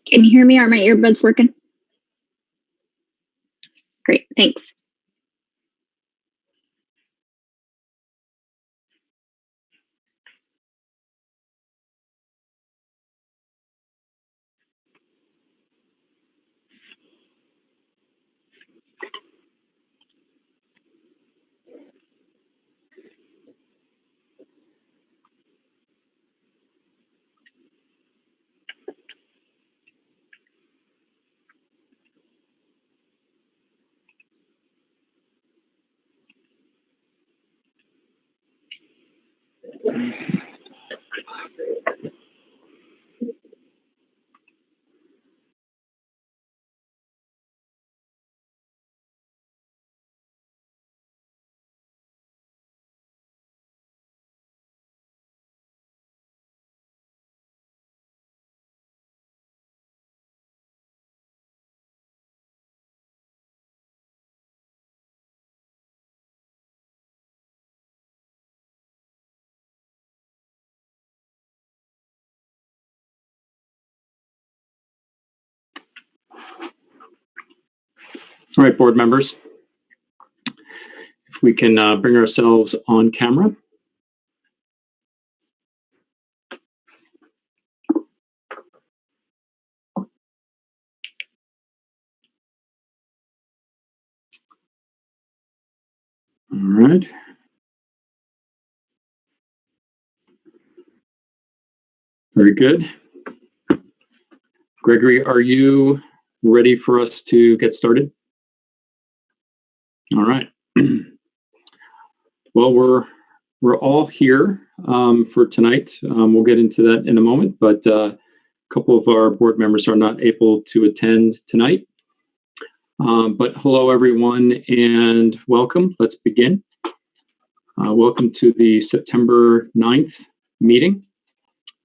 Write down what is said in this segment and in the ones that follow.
Can you hear me? Are my earbuds working? Great, thanks. All right, board members, if we can bring ourselves on camera. All right. Very good. Gregory, are you ready for us to get started? All right. Well, we're all here for tonight. We'll get into that in a moment, but a couple of our board members are not able to attend tonight. But hello, everyone, and welcome. Let's begin. Welcome to the September 9th meeting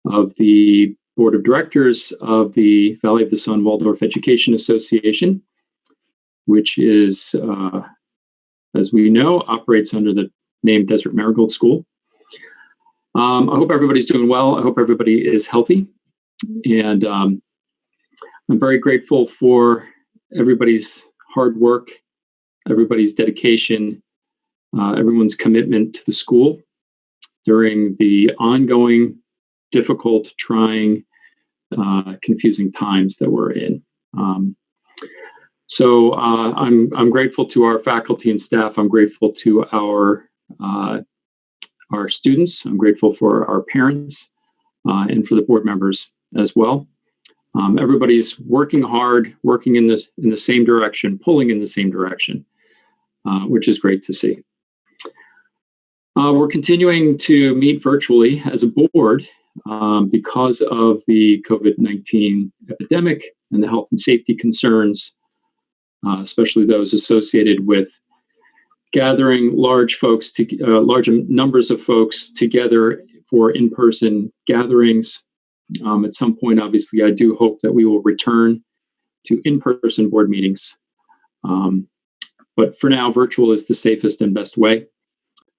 of the Board of Directors of the Valley of the Sun Waldorf Education Association, which is, as we know, operates under the name Desert Marigold School. I hope everybody's doing well. I hope everybody is healthy. And I'm very grateful for everybody's hard work, everybody's dedication, everyone's commitment to the school during the ongoing, difficult, trying, confusing times that we're in. So I'm grateful to our faculty and staff. I'm grateful to our students. I'm grateful for our parents and for the board members as well. Everybody's working hard, working in the same direction, pulling in the same direction, which is great to see. We're continuing to meet virtually as a board because of the COVID-19 epidemic and the health and safety concerns, especially those associated with gathering large numbers of folks together for in-person gatherings. At some point, obviously, I do hope that we will return to in-person board meetings. But for now, virtual is the safest and best way.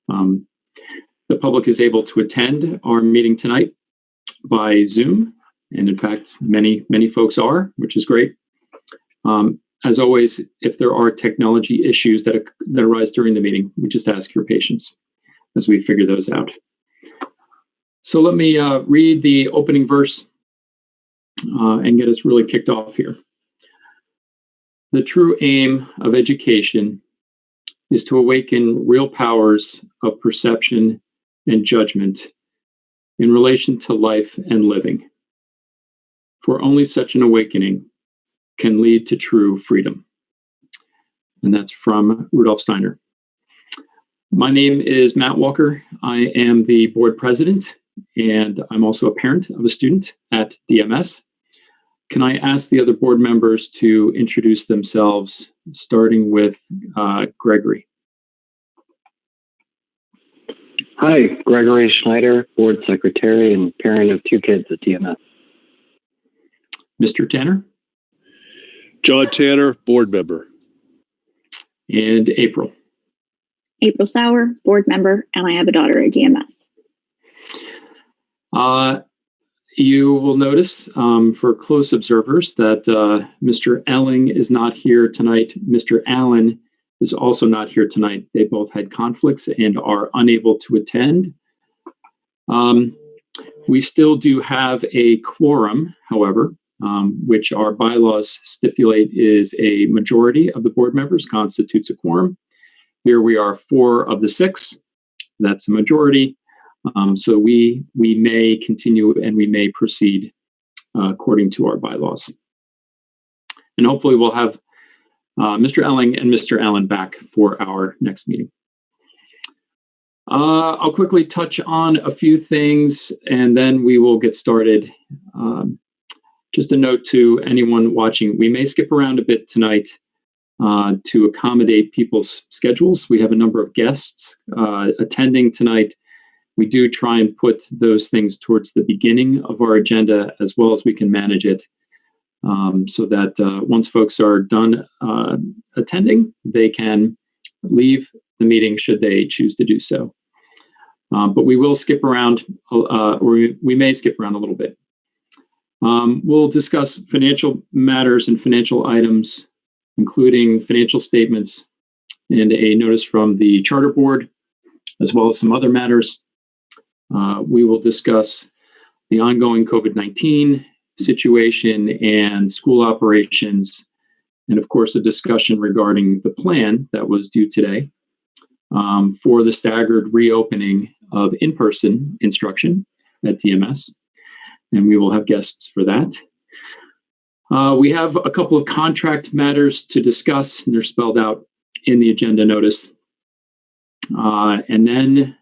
The public is able to attend our meeting tonight by Zoom. And in fact, many folks are, which is great. As always, if there are technology issues that arise during the meeting, we just ask your patience as we figure those out. So let me read the opening verse and get us really kicked off here. The true aim of education is to awaken real powers of perception and judgment in relation to life and living. For only such an awakening can lead to true freedom. And that's from Rudolf Steiner. My name is Matt Walker. I am the board president, and I'm also a parent of a student at DMS. Can I ask the other board members to introduce themselves, starting with Gregory? Hi, Gregory Schneider, board secretary and parent of 2 kids at DMS. Mr. Tanner? John Tanner, board member. And April? April Sauer, board member, and I have a daughter at DMS. You will notice for close observers that Mr. Elling is not here tonight. Mr. Allen is also not here tonight. They both had conflicts and are unable to attend. We still do have a quorum, however, which our bylaws stipulate is a majority of the board members constitutes a quorum. Here we are 4 of the 6. That's a majority. So we may continue and we may proceed according to our bylaws. And hopefully we'll have Mr. Elling and Mr. Allen back for our next meeting. I'll quickly touch on a few things and then we will get started. Just a note to anyone watching, we may skip around a bit tonight to accommodate people's schedules. We have a number of guests attending tonight. We do try and put those things towards the beginning of our agenda as well as we can manage it so that once folks are done attending, they can leave the meeting should they choose to do so. But we will skip around, or we may skip around a little bit. We'll discuss financial matters and financial items, including financial statements and a notice from the Charter Board, as well as some other matters. We will discuss the ongoing COVID-19 situation and school operations, and of course, a discussion regarding the plan that was due today for the staggered reopening of in-person instruction at DMS, and we will have guests for that. We have a couple of contract matters to discuss, and they're spelled out in the agenda notice. And then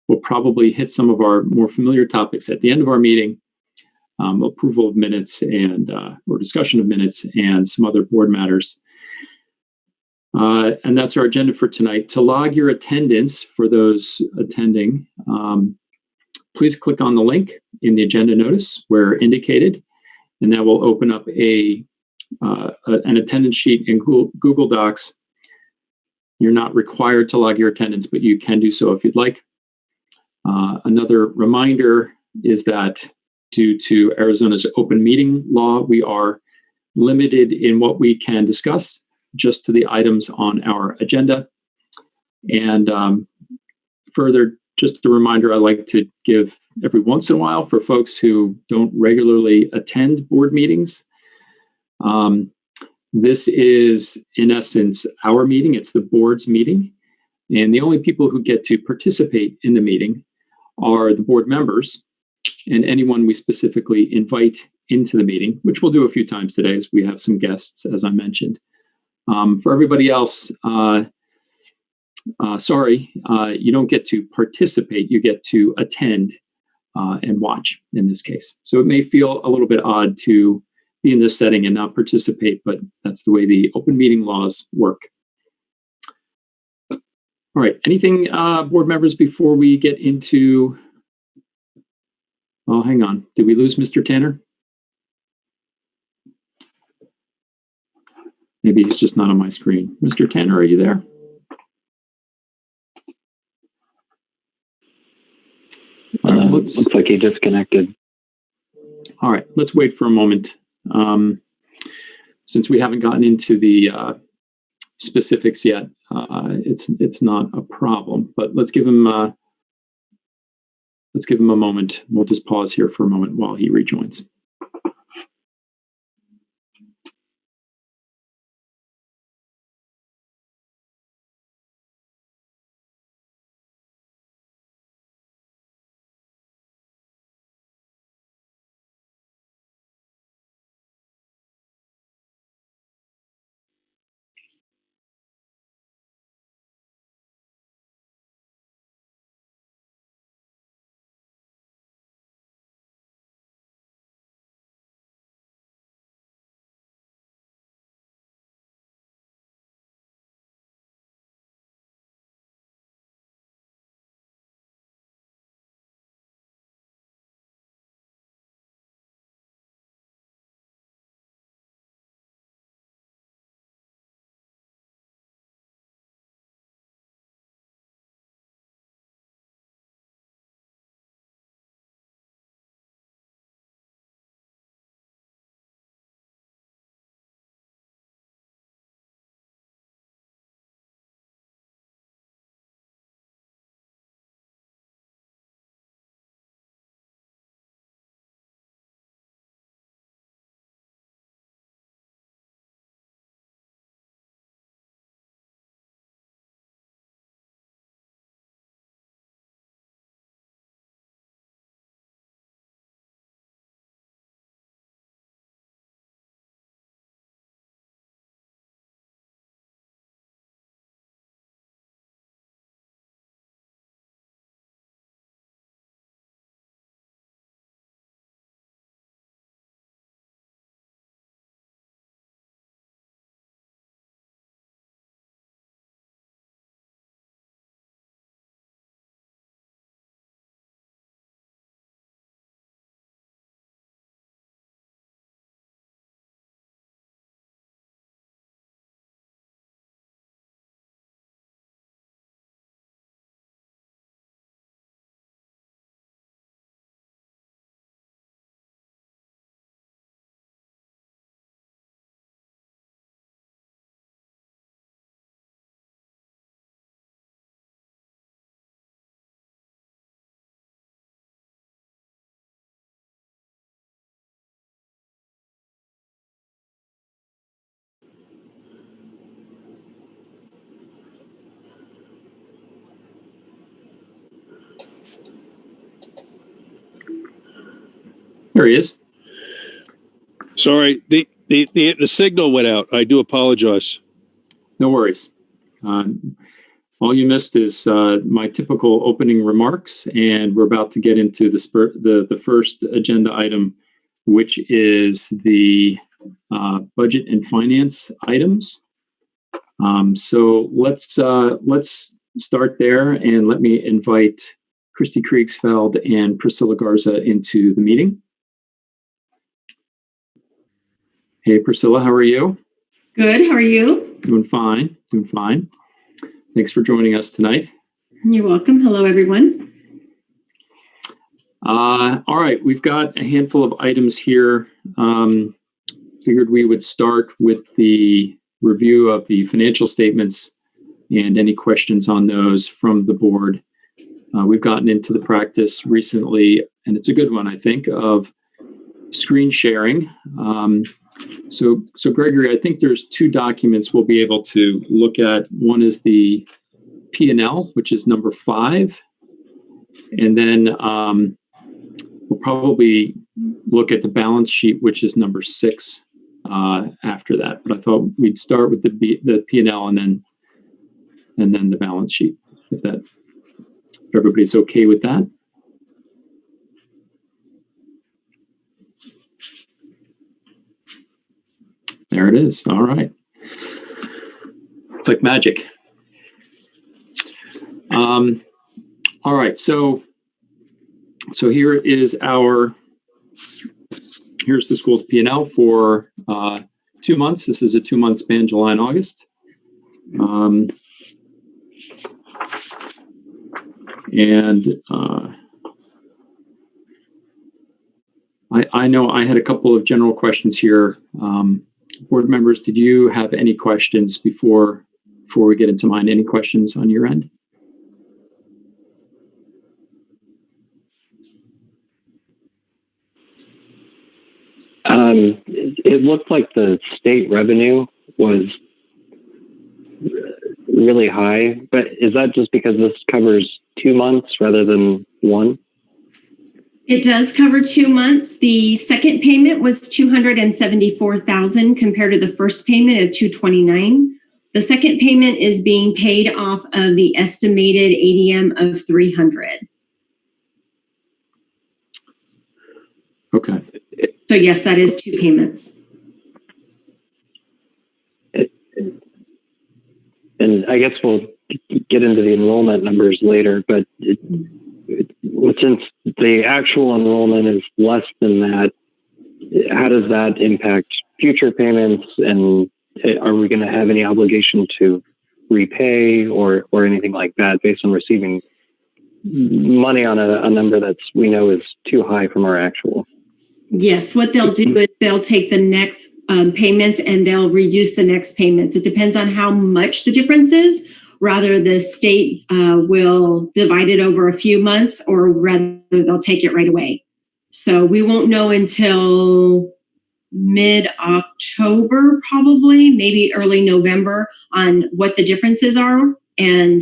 we'll probably hit some of our more familiar topics at the end of our meeting, approval of minutes and or discussion of minutes and some other board matters. And that's our agenda for tonight. To log your attendance for those attending, please click on the link in the agenda notice where indicated, and that will open up an attendance sheet in Google Docs. You're not required to log your attendance, but you can do so if you'd like. Another reminder is that due to Arizona's open meeting law, we are limited in what we can discuss just to the items on our agenda. And further, just a reminder I like to give every once in a while for folks who don't regularly attend board meetings. This is, in essence, our meeting. It's the board's meeting. And the only people who get to participate in the meeting are the board members and anyone we specifically invite into the meeting, which we'll do a few times today as we have some guests, as I mentioned. For everybody else, sorry, you don't get to participate. You get to attend and watch in this case. So it may feel a little bit odd to be in this setting and not participate, but that's the way the open meeting laws work. All right, anything, board members, before we get into, oh, hang on. Did we lose Mr. Tanner? Maybe he's just not on my screen. Mr. Tanner, are you there? Looks like he disconnected. All right, let's wait for a moment. Since we haven't gotten into the specifics yet, it's not a problem. But let's give him a moment. We'll just pause here for a moment while he rejoins. There he is. Sorry, the signal went out. I do apologize. No worries. All you missed is my typical opening remarks, and we're about to get into the first agenda item, which is the budget and finance items. So let's start there, and let me invite Christy Kriegsfeld and Priscilla Garza into the meeting. Hey, Priscilla, how are you? Good. How are you? Doing fine. Doing fine. Thanks for joining us tonight. You're welcome. Hello, everyone. All right, we've got a handful of items here. Figured we would start with the review of the financial statements and any questions on those from the board. We've gotten into the practice recently, and it's a good one, I think, of screen sharing. So Gregory, I think there's two documents we'll be able to look at. One is the P&L, which is number 5. And then we'll probably look at the balance sheet, which is number 6 after that. But I thought we'd start with the P&L and then the balance sheet, if everybody's okay with that. There it is. All right. It's like magic. All right. So here is here's the school's P&L for 2 months. This is a 2-month span, July and August. I know I had a couple of general questions here. Board members, did you have any questions before we get into mine? Any questions on your end? It looked like the state revenue was really high, but is that just because this covers 2 months rather than 1? It does cover 2 months. The second payment was $274,000 compared to the first payment of $229,000. The second payment is being paid off of the estimated ADM of $300,000. Okay. So yes, that is 2 payments. And I guess we'll get into the enrollment numbers later, but since the actual enrollment is less than that, how does that impact future payments? And are we going to have any obligation to repay or anything like that based on receiving money on a number that's we know is too high from our actual? Yes, what they'll do is they'll take the next payments and they'll reduce the next payments. It depends on how much the difference is. Rather, the state will divide it over a few months, or rather, they'll take it right away. So we won't know until mid-October, probably, maybe early November, on what the differences are and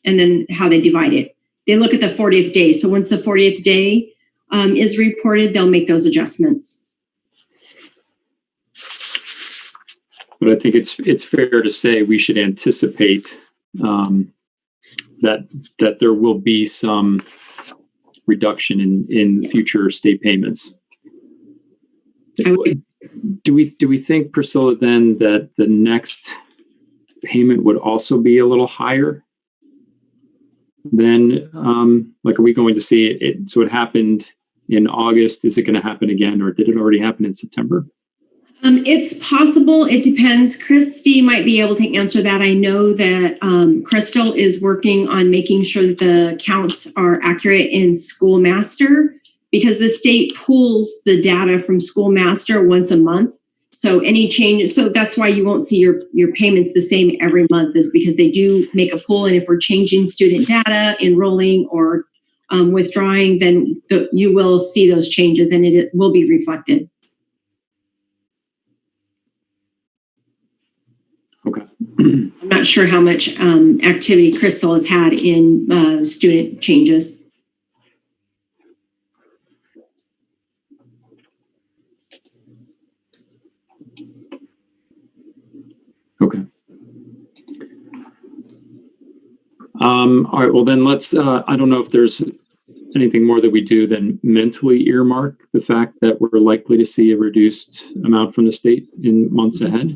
then how they divide it. They look at the 40th day. So once the 40th day is reported, they'll make those adjustments. But I think it's fair to say we should anticipate that there will be some reduction in future state payments. Do we think, Priscilla, then that the next payment would also be a little higher than are we going to see it? So it happened in August. Is it going to happen again, or did it already happen in September? It's possible. It depends. Christy might be able to answer that. I know that Crystal is working on making sure that the counts are accurate in Schoolmaster, because the state pulls the data from Schoolmaster once a month. So any changes, so that's why you won't see your payments the same every month, is because they do make a pull. And if we're changing student data, enrolling or withdrawing, then you will see those changes and it will be reflected. Okay. I'm not sure how much activity Crystal has had in student changes. All right. Well, then let's. I don't know if there's anything more that we do than mentally earmark the fact that we're likely to see a reduced amount from the state in months ahead.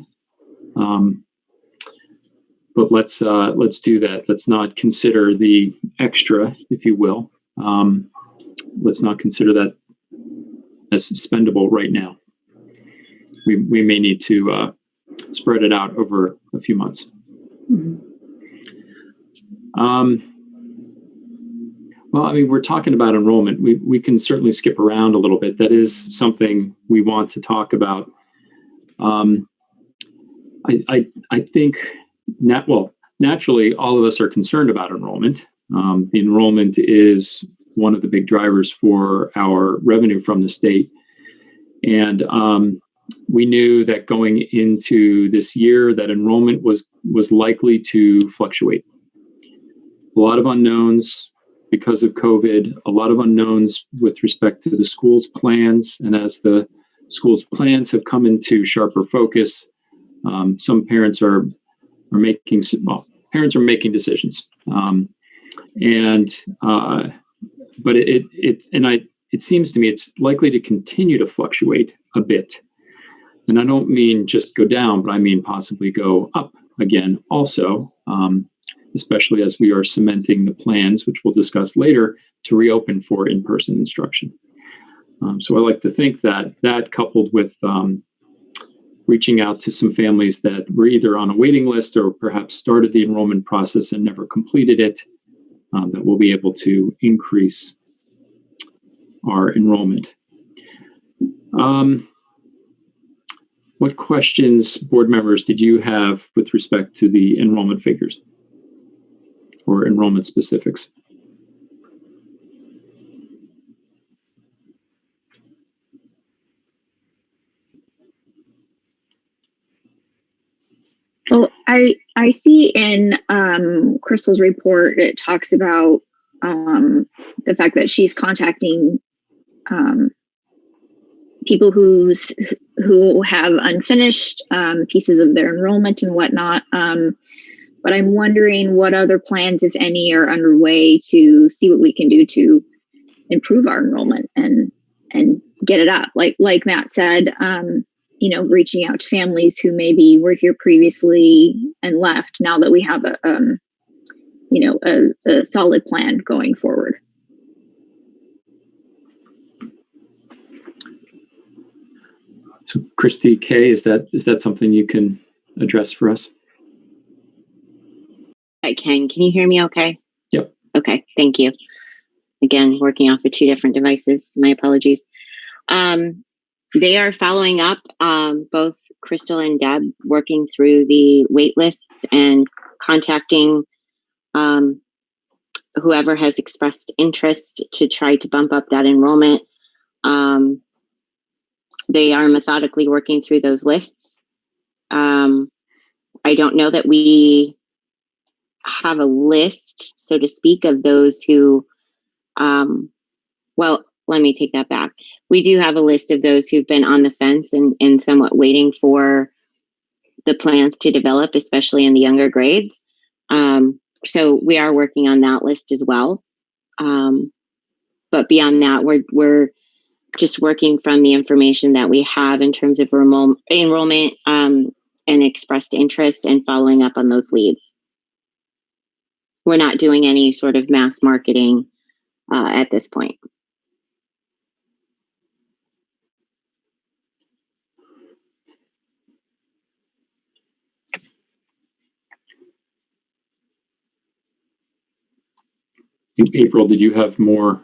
But let's do that. Let's not consider the extra, if you will. Let's not consider that as spendable right now. We may need to spread it out over a few months. Well, I mean, we're talking about enrollment. We can certainly skip around a little bit. That is something we want to talk about. I think naturally, all of us are concerned about enrollment. The enrollment is one of the big drivers for our revenue from the state. And we knew that going into this year that enrollment was likely to fluctuate. A lot of unknowns because of COVID, a lot of unknowns with respect to the school's plans. And as the school's plans have come into sharper focus, some parents are making decisions. But it seems to me it's likely to continue to fluctuate a bit. And I don't mean just go down, but I mean possibly go up again also, especially as we are cementing the plans, which we'll discuss later, to reopen for in-person instruction. So I like to think that coupled with reaching out to some families that were either on a waiting list or perhaps started the enrollment process and never completed it, that we'll be able to increase our enrollment. What questions, board members, did you have with respect to the enrollment figures or enrollment specifics? Well, I see in Crystal's report, it talks about the fact that she's contacting people who have unfinished pieces of their enrollment and whatnot. But I'm wondering what other plans, if any, are underway to see what we can do to improve our enrollment and get it up. Like Matt said, reaching out to families who maybe were here previously and left, now that we have a solid plan going forward. So Christy K, is that something you can address for us? I can. Can you hear me okay? Yep. Okay, thank you. Again, working off of two different devices. My apologies. They are following up, both Crystal and Deb, working through the wait lists and contacting whoever has expressed interest to try to bump up that enrollment. They are methodically working through those lists. I don't know that we have a list, so to speak, of those who, let me take that back. We do have a list of those who've been on the fence and somewhat waiting for the plans to develop, especially in the younger grades. So we are working on that list as well. But beyond that, we're just working from the information that we have in terms of enrollment and expressed interest and following up on those leads. We're not doing any sort of mass marketing at this point. April, did you have more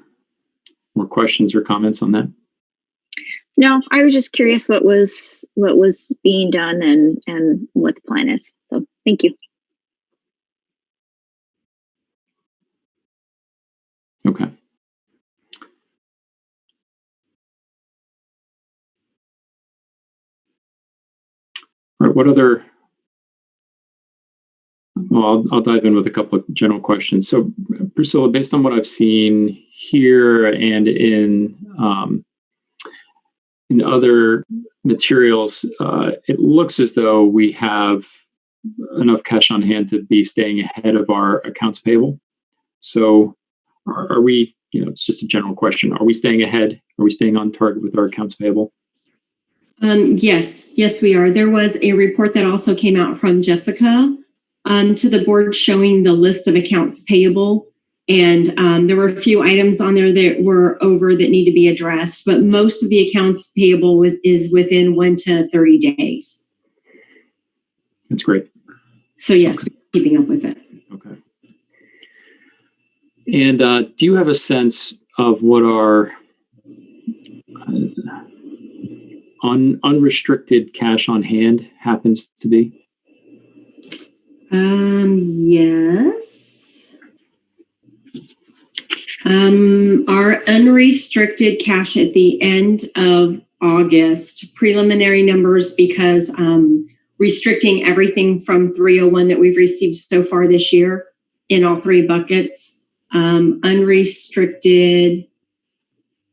questions or comments on that? No, I was just curious what was being done and what the plan is. So thank you. Okay. All right. What other? Well, I'll dive in with a couple of general questions. So, Priscilla, based on what I've seen here and in other materials, it looks as though we have enough cash on hand to be staying ahead of our accounts payable. So are we, it's just a general question. Are we staying ahead? Are we staying on target with our accounts payable? Yes, we are. There was a report that also came out from Jessica to the board showing the list of accounts payable. And there were a few items on there that were over that need to be addressed, but most of the accounts payable is within 1 to 30 days. That's great. So yes, Okay. we're keeping up with it. Okay. And do you have a sense of what our unrestricted cash on hand happens to be? Yes. Our unrestricted cash at the end of August, preliminary numbers, because restricting everything from 301 that we've received so far this year in all three buckets. Unrestricted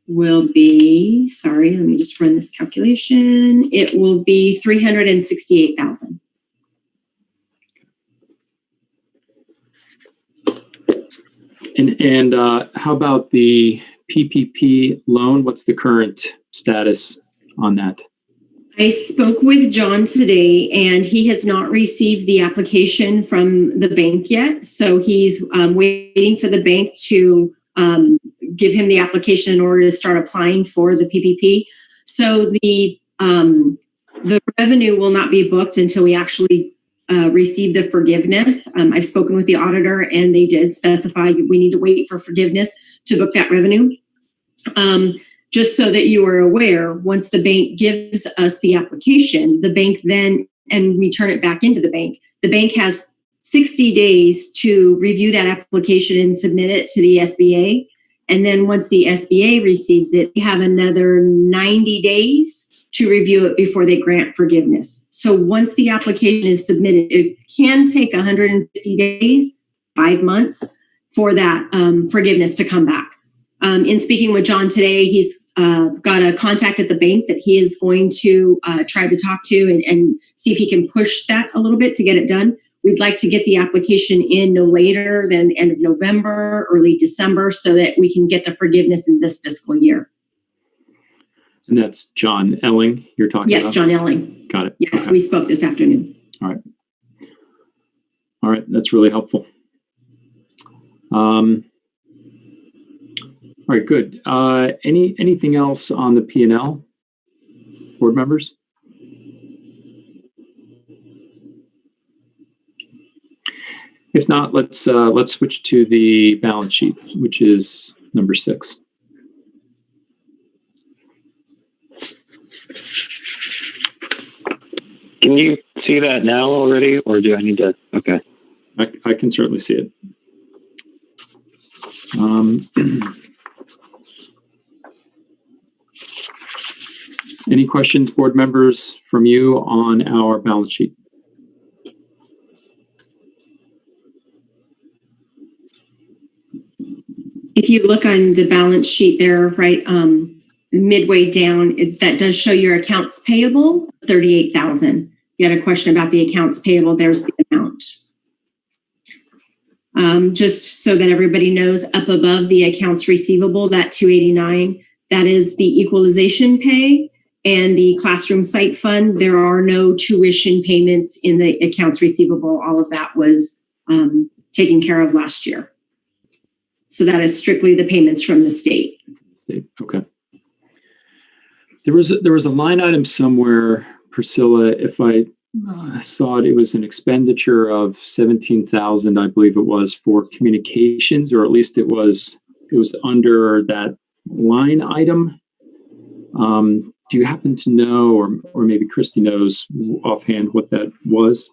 will be, sorry, let me just run this calculation. It will be 368,000. And how about the PPP loan? What's the current status on that? I spoke with John today, and he has not received the application from the bank yet. So he's waiting for the bank to give him the application in order to start applying for the PPP. So the revenue will not be booked until we actually receive the forgiveness. I've spoken with the auditor, and they did specify we need to wait for forgiveness to book that revenue. Just so that you are aware, once the bank gives us the application, the bank then, and we turn it back into the bank has 60 days to review that application and submit it to the SBA. And then once the SBA receives it, they have another 90 days to review it before they grant forgiveness. So once the application is submitted, it can take 150 days, 5 months for that forgiveness to come back. In speaking with John today, he's got a contact at the bank that he is going to try to talk to and see if he can push that a little bit to get it done. We'd like to get the application in no later than the end of November, early December, so that we can get the forgiveness in this fiscal year. And that's John Elling you're talking about? Yes, John Elling. Got it. Yes, Okay. we spoke this afternoon. All right. That's really helpful. All right, good. Anything else on the P&L, board members? If not, let's switch to the balance sheet, which is number 6. Can you see that now already, or do I need to? Okay. I can certainly see it. Any questions, board members, from you on our balance sheet? If you look on the balance sheet there, right, midway down, that does show your accounts payable, 38,000. You had a question about the accounts payable. There's the amount. Just so that everybody knows, up above the accounts receivable, that 289, that is the equalization pay and the classroom site fund. There are no tuition payments in the accounts receivable. All of that was taken care of last year. So that is strictly the payments from the state. Okay. There was a line item somewhere, Priscilla, if I saw it, it was an expenditure of 17,000, I believe it was, for communications, or at least it was under that line item. Do you happen to know, or maybe Christy knows offhand what that was?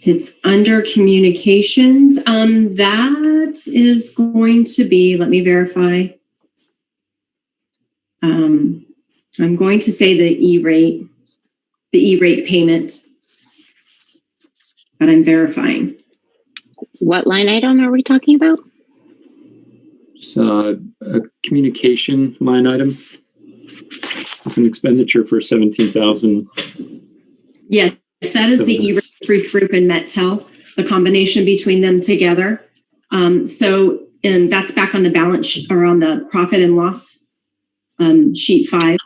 It's under communications. That is going to be, let me verify. I'm going to say the E-rate payment, but I'm verifying. What line item are we talking about? It's a communication line item. It's an expenditure for 17,000. Yes, that is the E-Rate Group and Mettel, the combination between them together. And that's back on the balance or on the profit and loss sheet 5.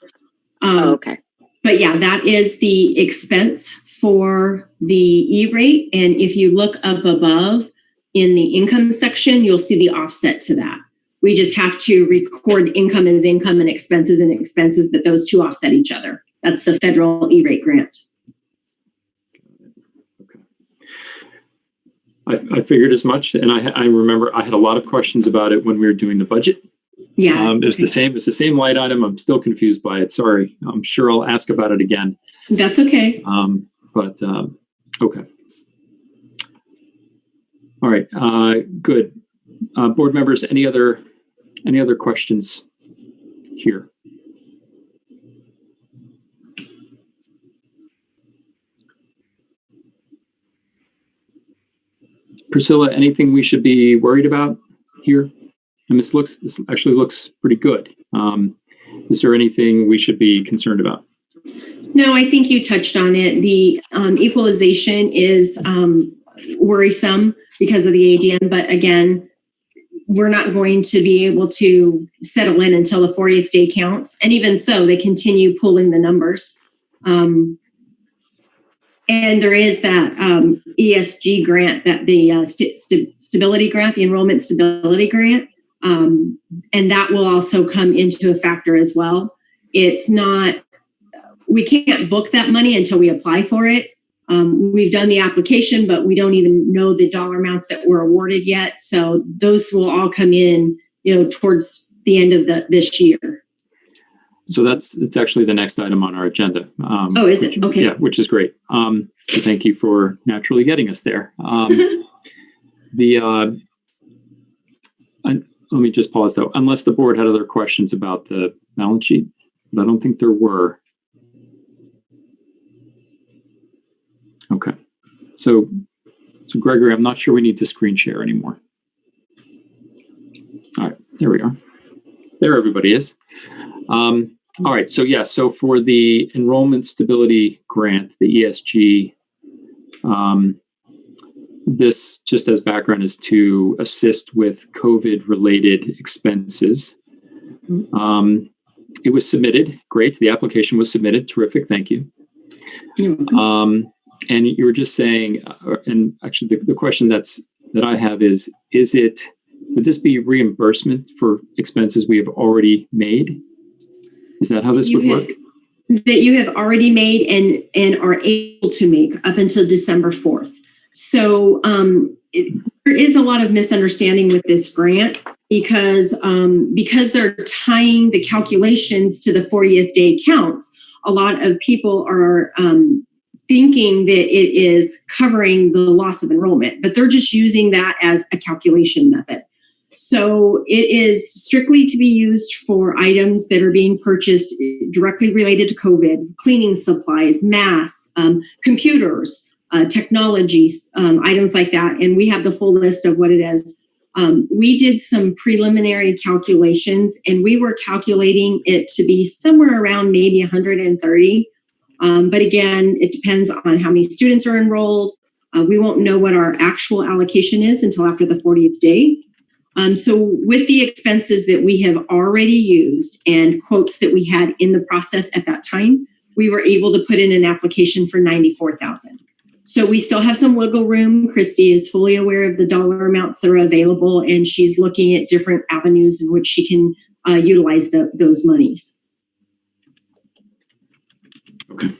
Okay. But yeah, that is the expense for the E-Rate. And if you look up above in the income section, you'll see the offset to that. We just have to record income as income and expenses, but those two offset each other. That's the federal E-Rate grant. Okay. I figured as much, and I remember I had a lot of questions about it when we were doing the budget. Yeah. It was the same. It's the same light item. I'm still confused by it. Sorry. I'm sure I'll ask about it again. That's okay. Okay. All right. Good. Board members, any other questions here? Priscilla, anything we should be worried about here? And this actually looks pretty good. Is there anything we should be concerned about? No, I think you touched on it. The equalization is worrisome because of the ADM, but again, we're not going to be able to settle in until the 40th day counts. And even so, they continue pulling the numbers. And there is that ESG grant, that the stability grant, the enrollment stability grant. And that will also come into a factor as well. It's not, we can't book that money until we apply for it. We've done the application, but we don't even know the dollar amounts that were awarded yet. So those will all come in, towards the end of this year. So it's actually the next item on our agenda. Is it? Okay. Yeah, which is great. So thank you for naturally getting us there. Let me just pause though, unless the board had other questions about the balance sheet, but I don't think there were. Okay. So Gregory, I'm not sure we need to screen share anymore. All right, there we are. There everybody is. All right, so for the enrollment stability grant, the ESG, this, just as background, is to assist with COVID-related expenses. It was submitted. Great. The application was submitted. Terrific. Thank you. And you were just saying, and actually the question that I have is would this be reimbursement for expenses we have already made? Is that how this would work? That you have already made and are able to make up until December 4th. So there is a lot of misunderstanding with this grant because they're tying the calculations to the 40th day counts. A lot of people are thinking that it is covering the loss of enrollment, but they're just using that as a calculation method. So it is strictly to be used for items that are being purchased directly related to COVID, cleaning supplies, masks, computers, technologies, items like that. And we have the full list of what it is. We did some preliminary calculations and we were calculating it to be somewhere around maybe 130. But again, it depends on how many students are enrolled. We won't know what our actual allocation is until after the 40th day. So with the expenses that we have already used and quotes that we had in the process at that time, we were able to put in an application for $94,000. So we still have some wiggle room. Christy is fully aware of the dollar amounts that are available, and she's looking at different avenues in which she can utilize those monies. Okay.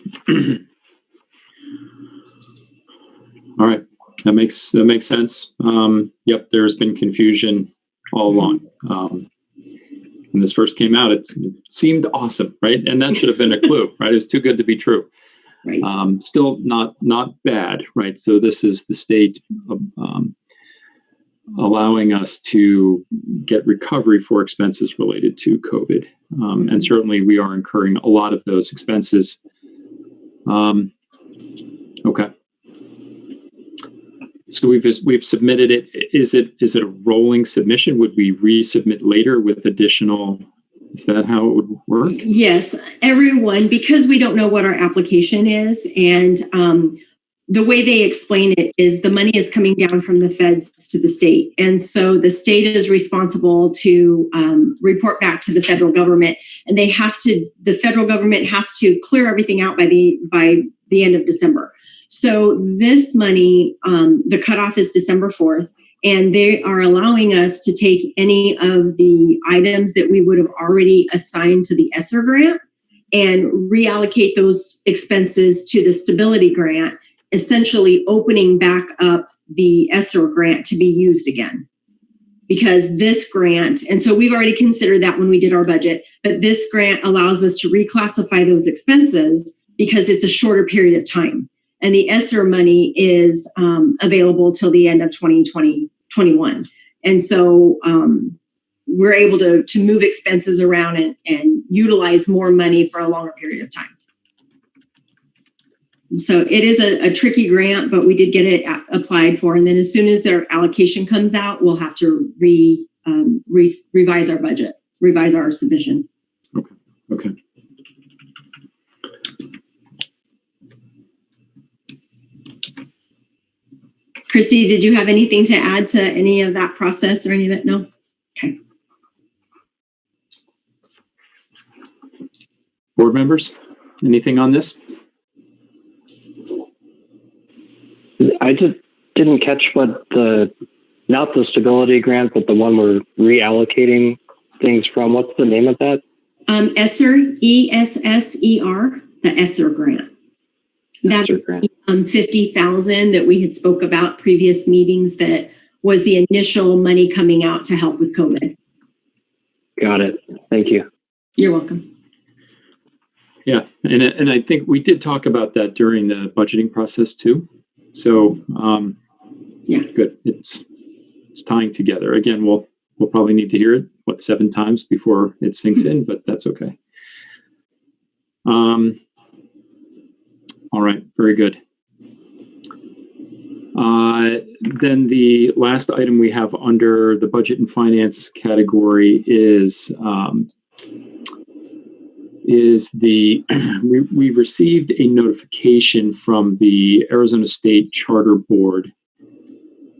All right. That makes sense. Yep, there's been confusion all along. When this first came out, it seemed awesome, right? And that should have been a clue, right? It was too good to be true. Right. Still not bad, right? So this is the state allowing us to get recovery for expenses related to COVID, and certainly we are incurring a lot of those expenses. Okay. So we've submitted it. Is it a rolling submission? Would we resubmit later with additional Is that how it would work? Yes, everyone, because we don't know what our application is. And the way they explain it is the money is coming down from the feds to the state. And so the state is responsible to report back to the federal government. And the federal government has to clear everything out by the end of December. So this money, the cutoff is December 4th. And they are allowing us to take any of the items that we would have already assigned to the ESSER grant and reallocate those expenses to the stability grant, essentially opening back up the ESSER grant to be used again. Because this grant, and so we've already considered that when we did our budget, but this grant allows us to reclassify those expenses because it's a shorter period of time. And the ESSER money is available till the end of 2021. And so we're able to move expenses around and utilize more money for a longer period of time. So it is a tricky grant, but we did get it applied for. And then as soon as their allocation comes out, we'll have to revise our budget, revise our submission. Okay. Christy, did you have anything to add to any of that process or any of it? No? Okay. Board members, anything on this? I just didn't catch what not the stability grant, but the one we're reallocating things from. What's the name of that? ESSER, ESSER, the ESSER grant. That $50,000 that we had spoke about previous meetings, that was the initial money coming out to help with COVID. Got it. Thank you. You're welcome. Yeah, and I think we did talk about that during the budgeting process too. So yeah, good. It's tying together. Again, we'll probably need to hear it 7 times before it sinks in, but that's okay. All right, very good. Then the last item we have under the budget and finance category is we received a notification from the Arizona State Charter Board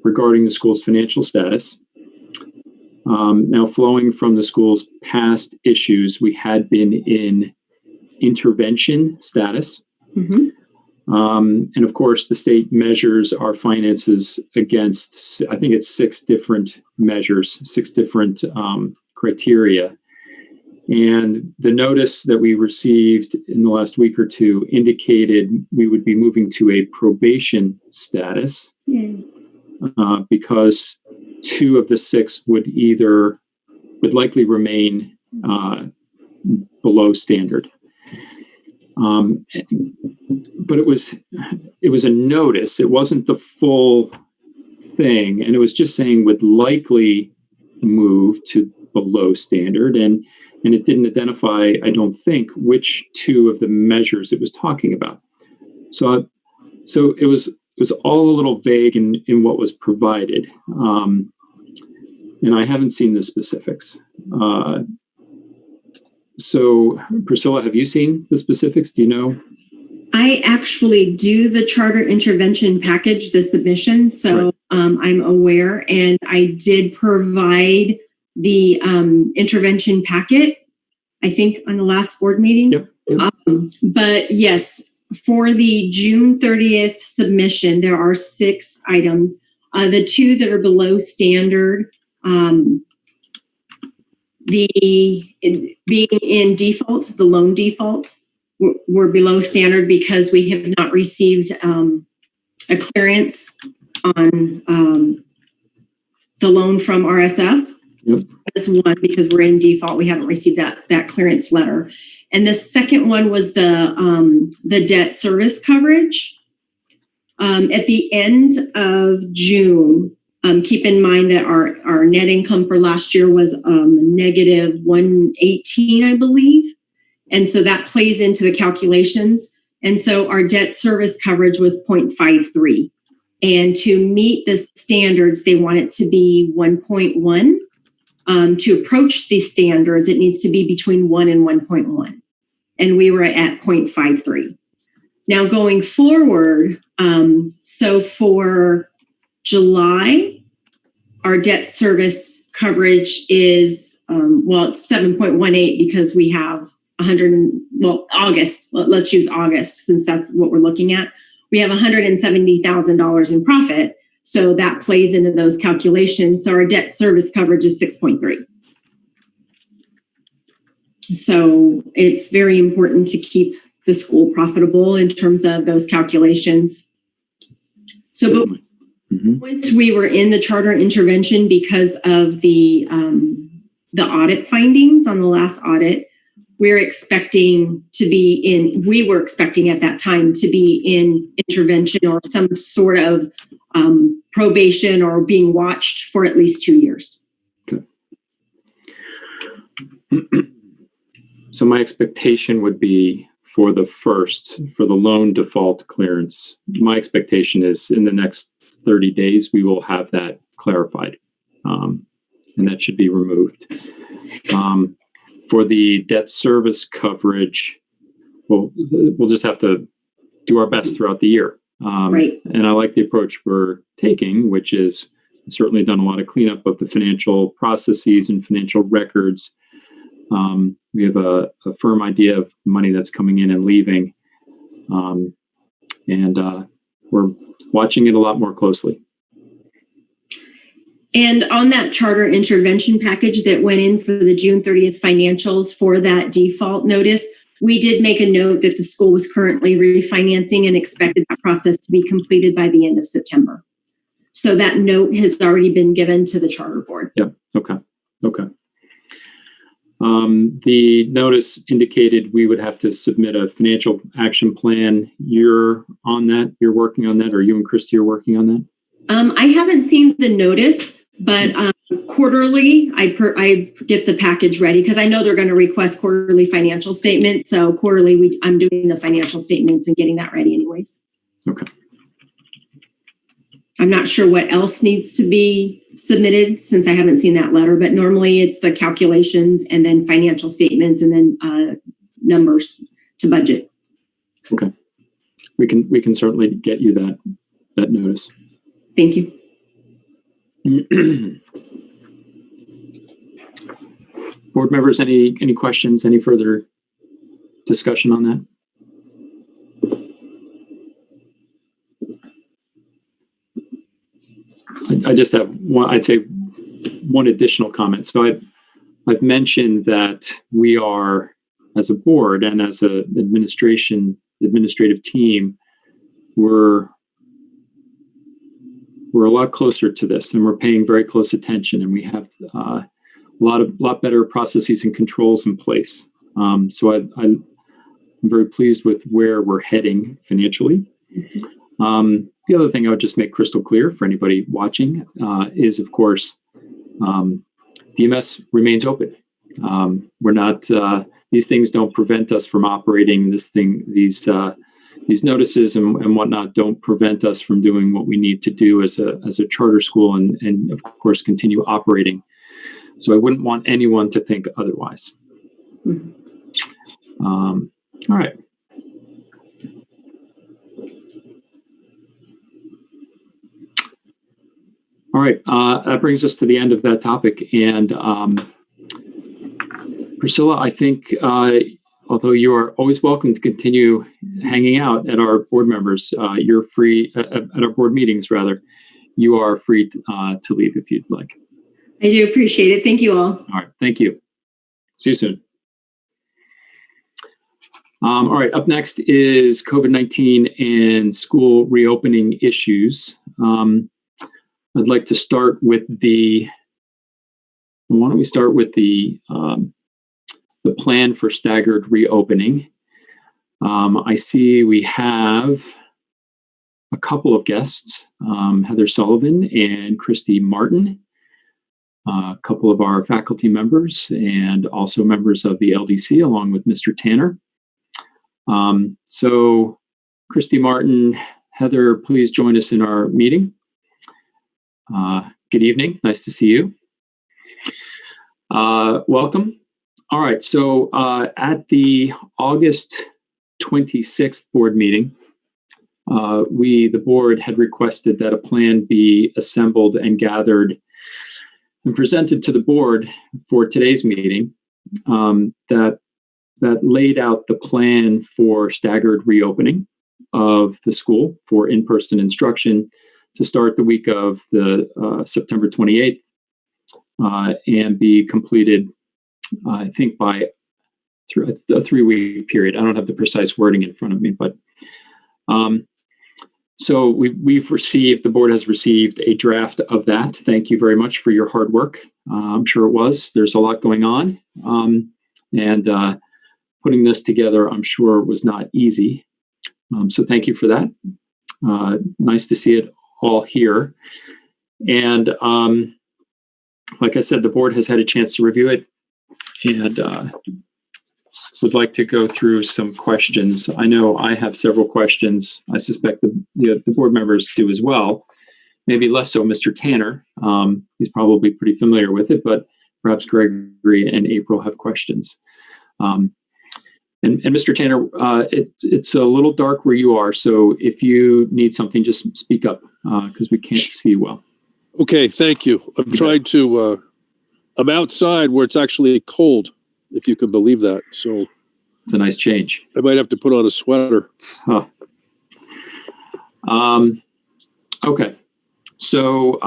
regarding the school's financial status. Now, flowing from the school's past issues, we had been in intervention status. Mm-hmm. And of course, the state measures our finances against, I think it's 6 different measures, 6 different criteria. And the notice that we received in the last week or two indicated we would be moving to a probation status because 2 of the 6 would likely remain below standard. But it was a notice. It wasn't the full thing, and it was just saying would likely move to below standard, and it didn't identify, I don't think, which 2 of the measures it was talking about. So it was all a little vague in what was provided, and I haven't seen the specifics. So, Priscilla, have you seen the specifics? Do you know? I actually do the charter intervention package, the submission. So right. I'm aware, and I did provide the intervention packet, I think, on the last board meeting. Yep. But yes, for the June 30th submission, there are 6 items. The 2 that are below standard, being in default, the loan default, we're below standard because we have not received a clearance on the loan from RSF. Yes. That's one, because we're in default. We haven't received that clearance letter. And the second one was the debt service coverage. At the end of June, keep in mind that our net income for last year was negative 118, I believe. And so that plays into the calculations. And so our debt service coverage was 0.53. And to meet the standards, they want it to be 1.1. to approach these standards, it needs to be between 1 and 1.1. And we were at 0.53. Now going forward, so for July, our debt service coverage is, it's 7.18 because we have August, let's use August since that's what we're looking at. We have $170,000 in profit. So that plays into those calculations. So our debt service coverage is 6.3. So it's very important to keep the school profitable in terms of those calculations. So once we were in the charter intervention because of the audit findings on the last audit, we were expecting at that time to be in intervention or some sort of probation or being watched for at least 2 years. Okay. So my expectation would be for the loan default clearance, my expectation is in the next 30 days, we will have that clarified, and that should be removed. For the debt service coverage, we'll just have to do our best throughout the year. Right. And I like the approach we're taking, which is certainly done a lot of cleanup of the financial processes and financial records. We have a firm idea of money that's coming in and leaving. And we're watching it a lot more closely. And on that charter intervention package that went in for the June 30th financials for that default notice, we did make a note that the school was currently refinancing and expected that process to be completed by the end of September. So that note has already been given to the charter board. Yeah. Okay. The notice indicated we would have to submit a financial action plan. You're on that? You're working on that? Or you and Christy are working on that? I haven't seen the notice, but quarterly, I get the package ready because I know they're going to request quarterly financial statements. So quarterly, I'm doing the financial statements and getting that ready anyways. Okay. I'm not sure what else needs to be submitted since I haven't seen that letter, but normally it's the calculations and then financial statements and then numbers to budget. Okay. We can certainly get you that notice. Thank you. Board members, any questions, any further discussion on that? I just have I'd say one additional comment. So I've mentioned that we are, as a board and as an administrative team, we're a lot closer to this, and we're paying very close attention, and we have a lot better processes and controls in place. So I'm very pleased with where we're heading financially. The other thing I would just make crystal clear for anybody watching is, of course, DMS remains open. We're not; these things don't prevent us from operating. These notices and whatnot don't prevent us from doing what we need to do as a charter school, and of course continue operating. So I wouldn't want anyone to think otherwise. All right. All right, that brings us to the end of that topic. And Priscilla, I think, although you are always welcome to continue hanging out at our board members, you're free at our board meetings, rather. You are free to leave if you'd like. I do appreciate it. Thank you all. All right, thank you. See you soon. All right, up next is COVID-19 and school reopening issues. I'd like to start with why don't we start with the plan for staggered reopening. I see we have a couple of guests, Heather Sullivan and Christy Martin, a couple of our faculty members, and also members of the LDC, along with Mr. Tanner. So Christy Martin, Heather, please join us in our meeting. Good evening. Nice to see you. Welcome. All right. So at the August 26th board meeting, the board had requested that a plan be assembled and gathered and presented to the board for today's meeting that laid out the plan for staggered reopening of the school for in-person instruction to start the week of the September 28th and be completed, I think, by a 3-week period. I don't have the precise wording in front of me, but so the board has received a draft of that. Thank you very much for your hard work. I'm sure it was. There's a lot going on. And putting this together, I'm sure, was not easy. So thank you for that. Nice to see it all here. And like I said, the board has had a chance to review it and would like to go through some questions. I know I have several questions. I suspect the board members do as well. Maybe less so Mr. Tanner. He's probably pretty familiar with it, but perhaps Gregory and April have questions. And Mr. Tanner, it's a little dark where you are, so if you need something, just speak up because we can't see you well. Okay, thank you. I'm trying to, I'm outside where it's actually cold, if you can believe that. So it's a nice change. I might have to put on a sweater. Huh. Okay. So,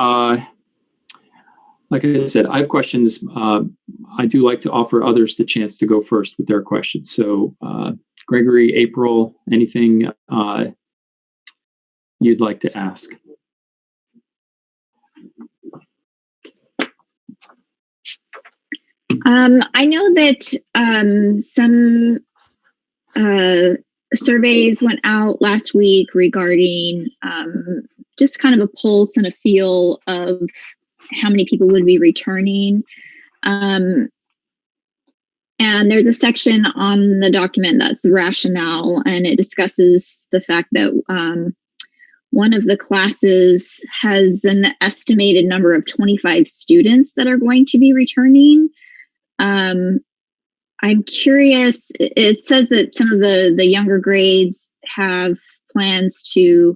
like I said, I have questions. I do like to offer others the chance to go first with their questions. So, Gregory, April, anything you'd like to ask? I know that some surveys went out last week regarding just kind of a pulse and a feel of how many people would be returning. And there's a section on the document that's the rationale, and it discusses the fact that one of the classes has an estimated number of 25 students that are going to be returning. I'm curious, it says that some of the younger grades have plans to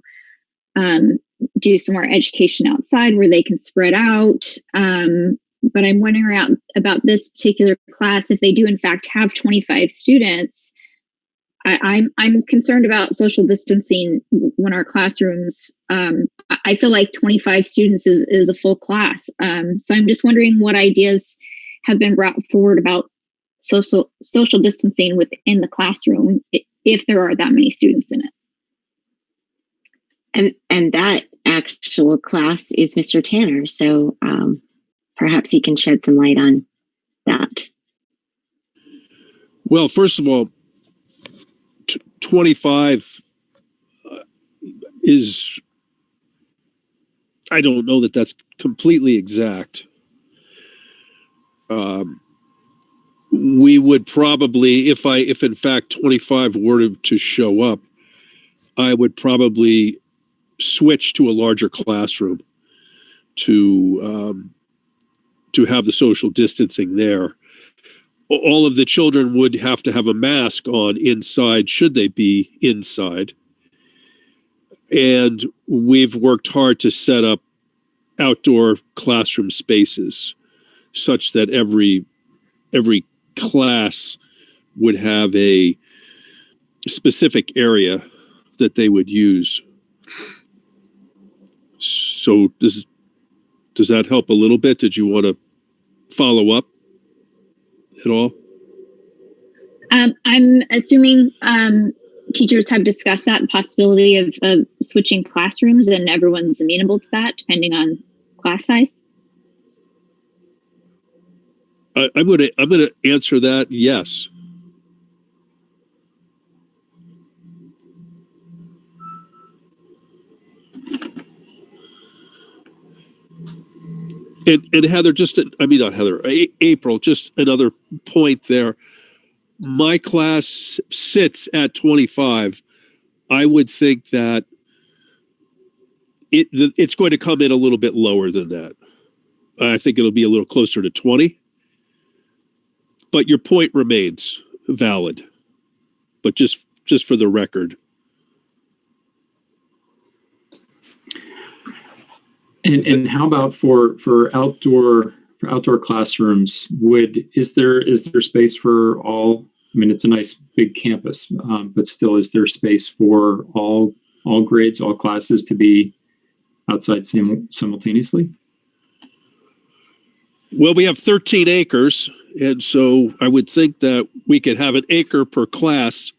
do some more education outside where they can spread out. But I'm wondering about this particular class, if they do in fact have 25 students, I'm concerned about social distancing when our classrooms, I feel like 25 students is a full class. So I'm just wondering what ideas have been brought forward about social distancing within the classroom if there are that many students in it. And that actual class is Mr. Tanner. So perhaps he can shed some light on that. Well, first of all, 25 is, I don't know that that's completely exact. We would probably, if in fact 25 were to show up, I would probably switch to a larger classroom to have the social distancing there. All of the children would have to have a mask on inside, should they be inside. And we've worked hard to set up outdoor classroom spaces such that every class would have a specific area that they would use. So does that help a little bit? Did you want to follow up at all? I'm assuming teachers have discussed that possibility of switching classrooms, and everyone's amenable to that depending on class size. I'm gonna answer that yes. And Heather, not Heather, April, just another point there. My class sits at 25. I would think that it's going to come in a little bit lower than that. I think it'll be a little closer to 20. but your point remains valid. But just for the record. And how about for outdoor classrooms? Is there space for all? I mean, it's a nice big campus, but still, is there space for all grades, all classes to be outside simultaneously? Well, we have 13 acres, and so I would think that we could have an acre per class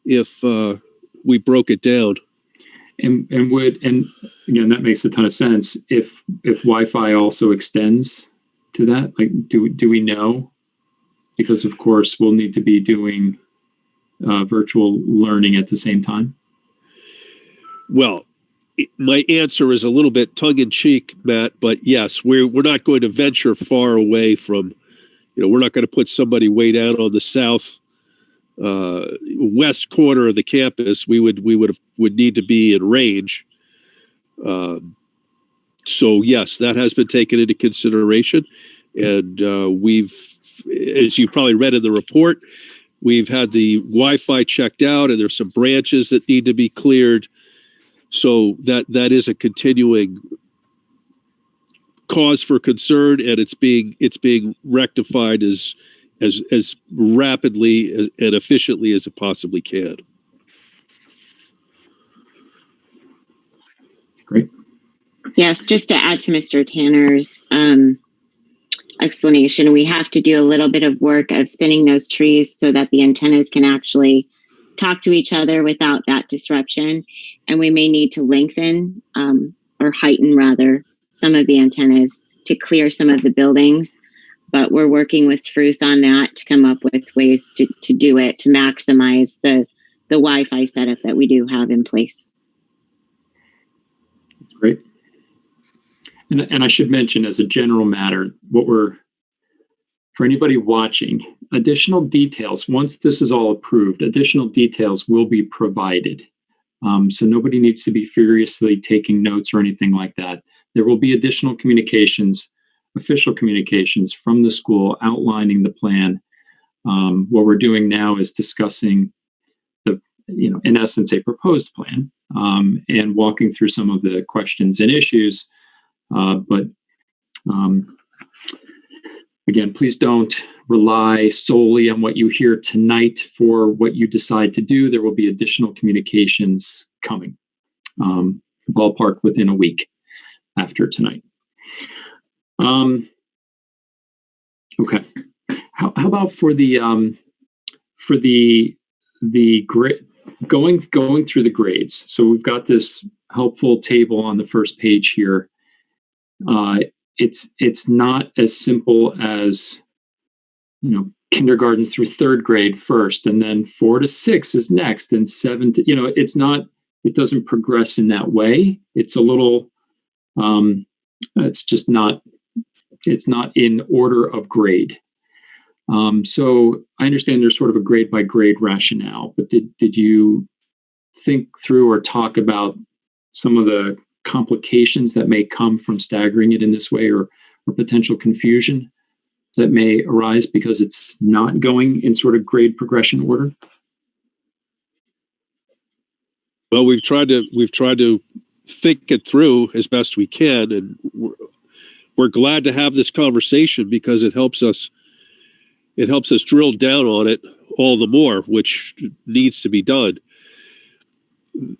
if we broke it down. And again, that makes a ton of sense. If Wi-Fi also extends to that, like, do we know? Because of course we'll need to be doing virtual learning at the same time. Well, my answer is a little bit tongue-in-cheek, Matt, but yes, we're not going to venture far away from, we're not going to put somebody way down on the south west corner of the campus. We would need to be in range. So yes, that has been taken into consideration, and we've, as you've probably read in the report, we've had the Wi-Fi checked out, and there's some branches that need to be cleared. So that is a continuing cause for concern, and it's being rectified as rapidly and efficiently as it possibly can. Great. Yes, just to add to Mr. Tanner's explanation, we have to do a little bit of work of spinning those trees so that the antennas can actually talk to each other without that disruption. And we may need to lengthen or heighten rather some of the antennas to clear some of the buildings. But we're working with Truth on that to come up with ways to do it, to maximize the Wi-Fi setup that we do have in place. Great. And I should mention, as a general matter, for anybody watching, additional details, once this is all approved, additional details will be provided. So nobody needs to be furiously taking notes or anything like that. There will be additional communications, official communications from the school outlining the plan. What we're doing now is discussing in essence, a proposed plan, and walking through some of the questions and issues. But again, please don't rely solely on what you hear tonight for what you decide to do. There will be additional communications coming, ballpark within a week after tonight. Okay. How about for the grade, going through the grades? So we've got this helpful table on the first page here. It's not as simple as, kindergarten through third grade first, and then 4 to 6 is next, and 7 to, it doesn't progress in that way. It's a little, it's not in order of grade. So I understand there's sort of a grade by grade rationale, but did you think through or talk about some of the complications that may come from staggering it in this way, or potential confusion that may arise because it's not going in sort of grade progression order? Well, we've tried to think it through as best we can, and we're glad to have this conversation because it helps us drill down on it all the more, which needs to be done.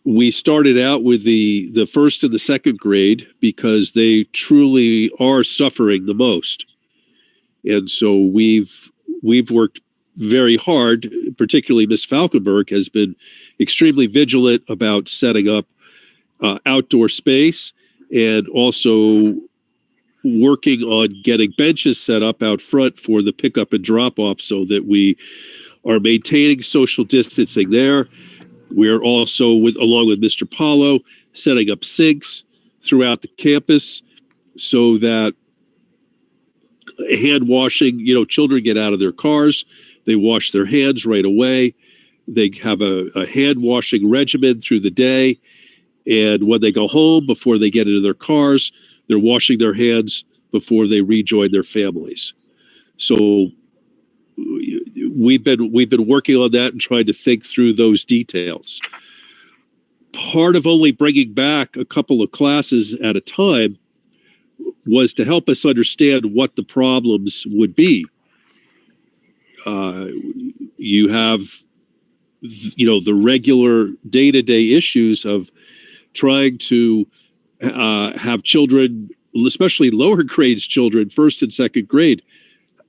We started out with the first and the second grade because they truly are suffering the most. And so we've worked very hard, particularly Ms. Falkenberg has been extremely vigilant about setting up outdoor space, and also working on getting benches set up out front for the pickup and drop off so that we are maintaining social distancing there. We're also, along with Mr. Paulo, setting up sinks throughout the campus so that hand washing, children get out of their cars, they wash their hands right away. They have a hand washing regimen through the day. And when they go home, before they get into their cars, they're washing their hands before they rejoin their families. So we've been working on that and trying to think through those details. Part of only bringing back a couple of classes at a time was to help us understand what the problems would be. You have, the regular day-to-day issues of trying to have children, especially lower grades children, first and second grade.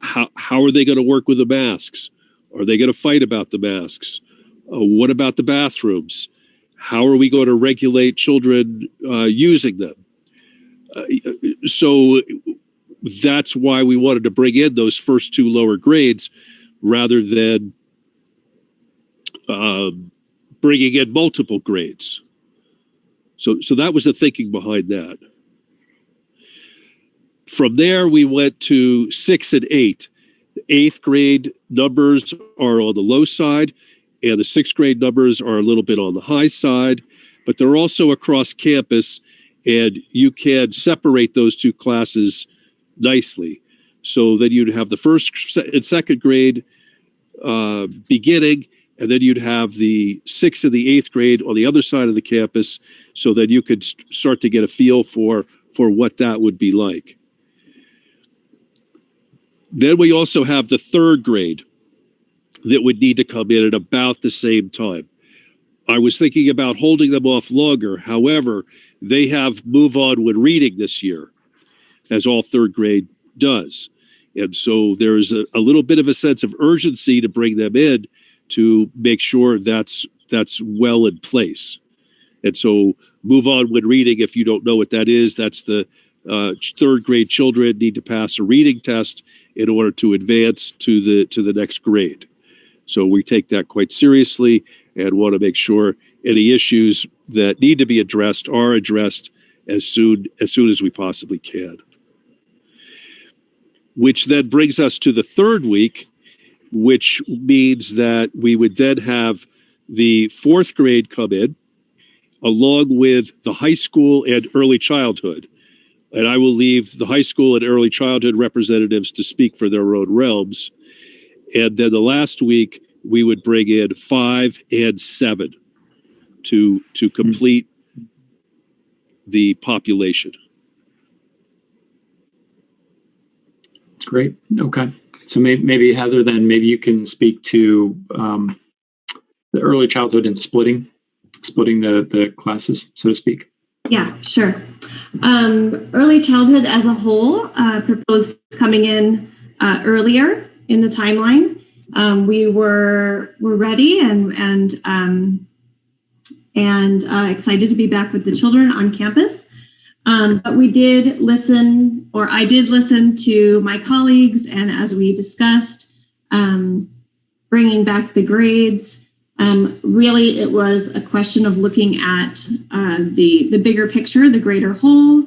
How are they going to work with the masks? Are they going to fight about the masks? What about the bathrooms? How are we going to regulate children using them? So that's why we wanted to bring in those first two lower grades rather than bringing in multiple grades. So that was the thinking behind that. From there, we went to 6 and 8. The 8th grade numbers are on the low side, and the 6th grade numbers are a little bit on the high side, but they're also across campus, and you can separate those two classes nicely. So then you'd have the first and second grade beginning, and then you'd have the 6th and the 8th grade on the other side of the campus, so that you could start to get a feel for what that would be like. Then we also have the 3rd grade that would need to come in at about the same time. I was thinking about holding them off longer. However, they have Move On when reading this year, as all 3rd grade does. And so there's a little bit of a sense of urgency to bring them in to make sure that's well in place. And so Move On when reading, if you don't know what that is, that's the 3rd grade children need to pass a reading test in order to advance to the next grade. So we take that quite seriously and want to make sure any issues that need to be addressed are addressed as soon as we possibly can. Which then brings us to the 3rd week, which means that we would then have the 4th grade come in, along with the high school and early childhood. And I will leave the high school and early childhood representatives to speak for their own realms. And then the last week, we would bring in 5 and 7 to complete the population. Great. Okay. So maybe Heather, then maybe you can speak to the early childhood and splitting the classes, so to speak. Yeah, sure. Early childhood as a whole proposed coming in earlier in the timeline. We were ready and excited to be back with the children on campus. But we did listen, or I did listen to my colleagues, and as we discussed, bringing back the grades. Really, it was a question of looking at the bigger picture, the greater whole,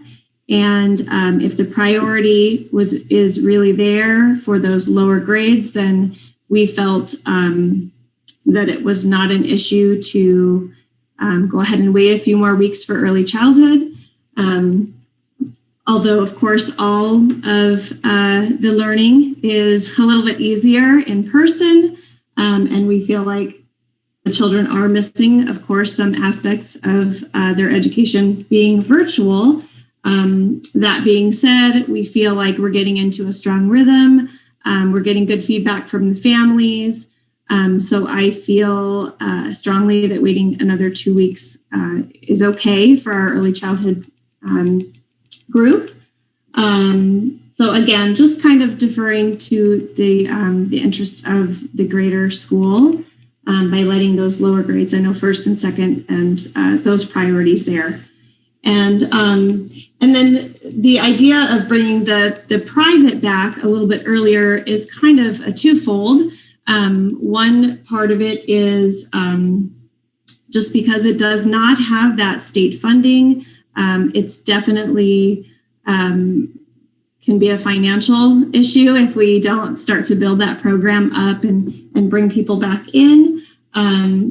and if the priority is really there for those lower grades, then we felt that it was not an issue to go ahead and wait a few more weeks for early childhood. Although, of course, all of the learning is a little bit easier in person, and we feel like the children are missing, of course, some aspects of their education being virtual. That being said, we feel like we're getting into a strong rhythm. We're getting good feedback from the families. So I feel strongly that waiting another 2 weeks is okay for our early childhood group. So again, just kind of deferring to the interest of the greater school by letting those lower grades, I know first and second, and those priorities there. And then the idea of bringing the private back a little bit earlier is kind of a twofold. One part of it is just because it does not have that state funding, it's definitely can be a financial issue if we don't start to build that program up and bring people back in.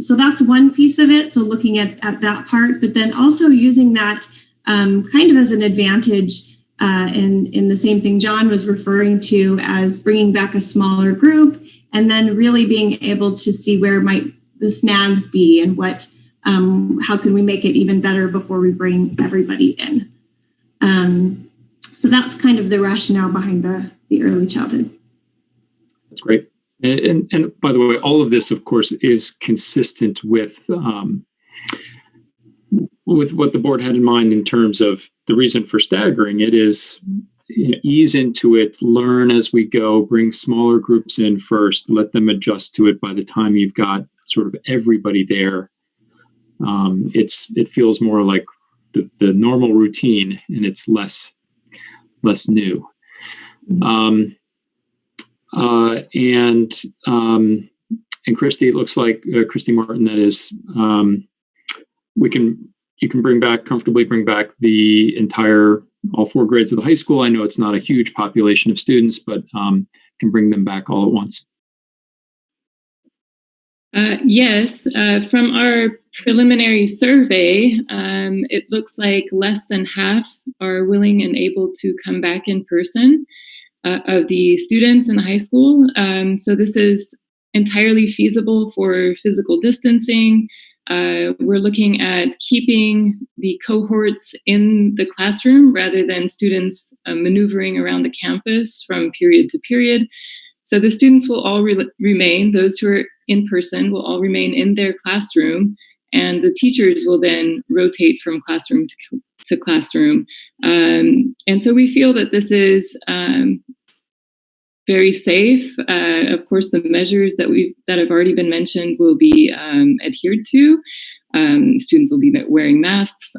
So that's one piece of it. So looking at that part, but then also using that kind of as an advantage in the same thing John was referring to as bringing back a smaller group and then really being able to see where might the snags be and what, how can we make it even better before we bring everybody in. So that's kind of the rationale behind the early childhood. That's great. And by the way, all of this, of course, is consistent with what the board had in mind in terms of the reason for staggering it is ease into it, learn as we go, bring smaller groups in first, let them adjust to it by the time you've got sort of everybody there. It feels more like the normal routine, and it's less new. And Christy, it looks like Christy Martin, that is, you can comfortably bring back the entire, all 4 grades of the high school. I know it's not a huge population of students, but can bring them back all at once. Yes, from our preliminary survey, it looks like less than half are willing and able to come back in person of the students in the high school. So this is entirely feasible for physical distancing. We're looking at keeping the cohorts in the classroom rather than students maneuvering around the campus from period to period. So the students will all remain, those who are in person will all remain in their classroom, and the teachers will then rotate from classroom to classroom. And so we feel that this is very safe. Of course, the measures that have already been mentioned will be adhered to. Students will be wearing masks.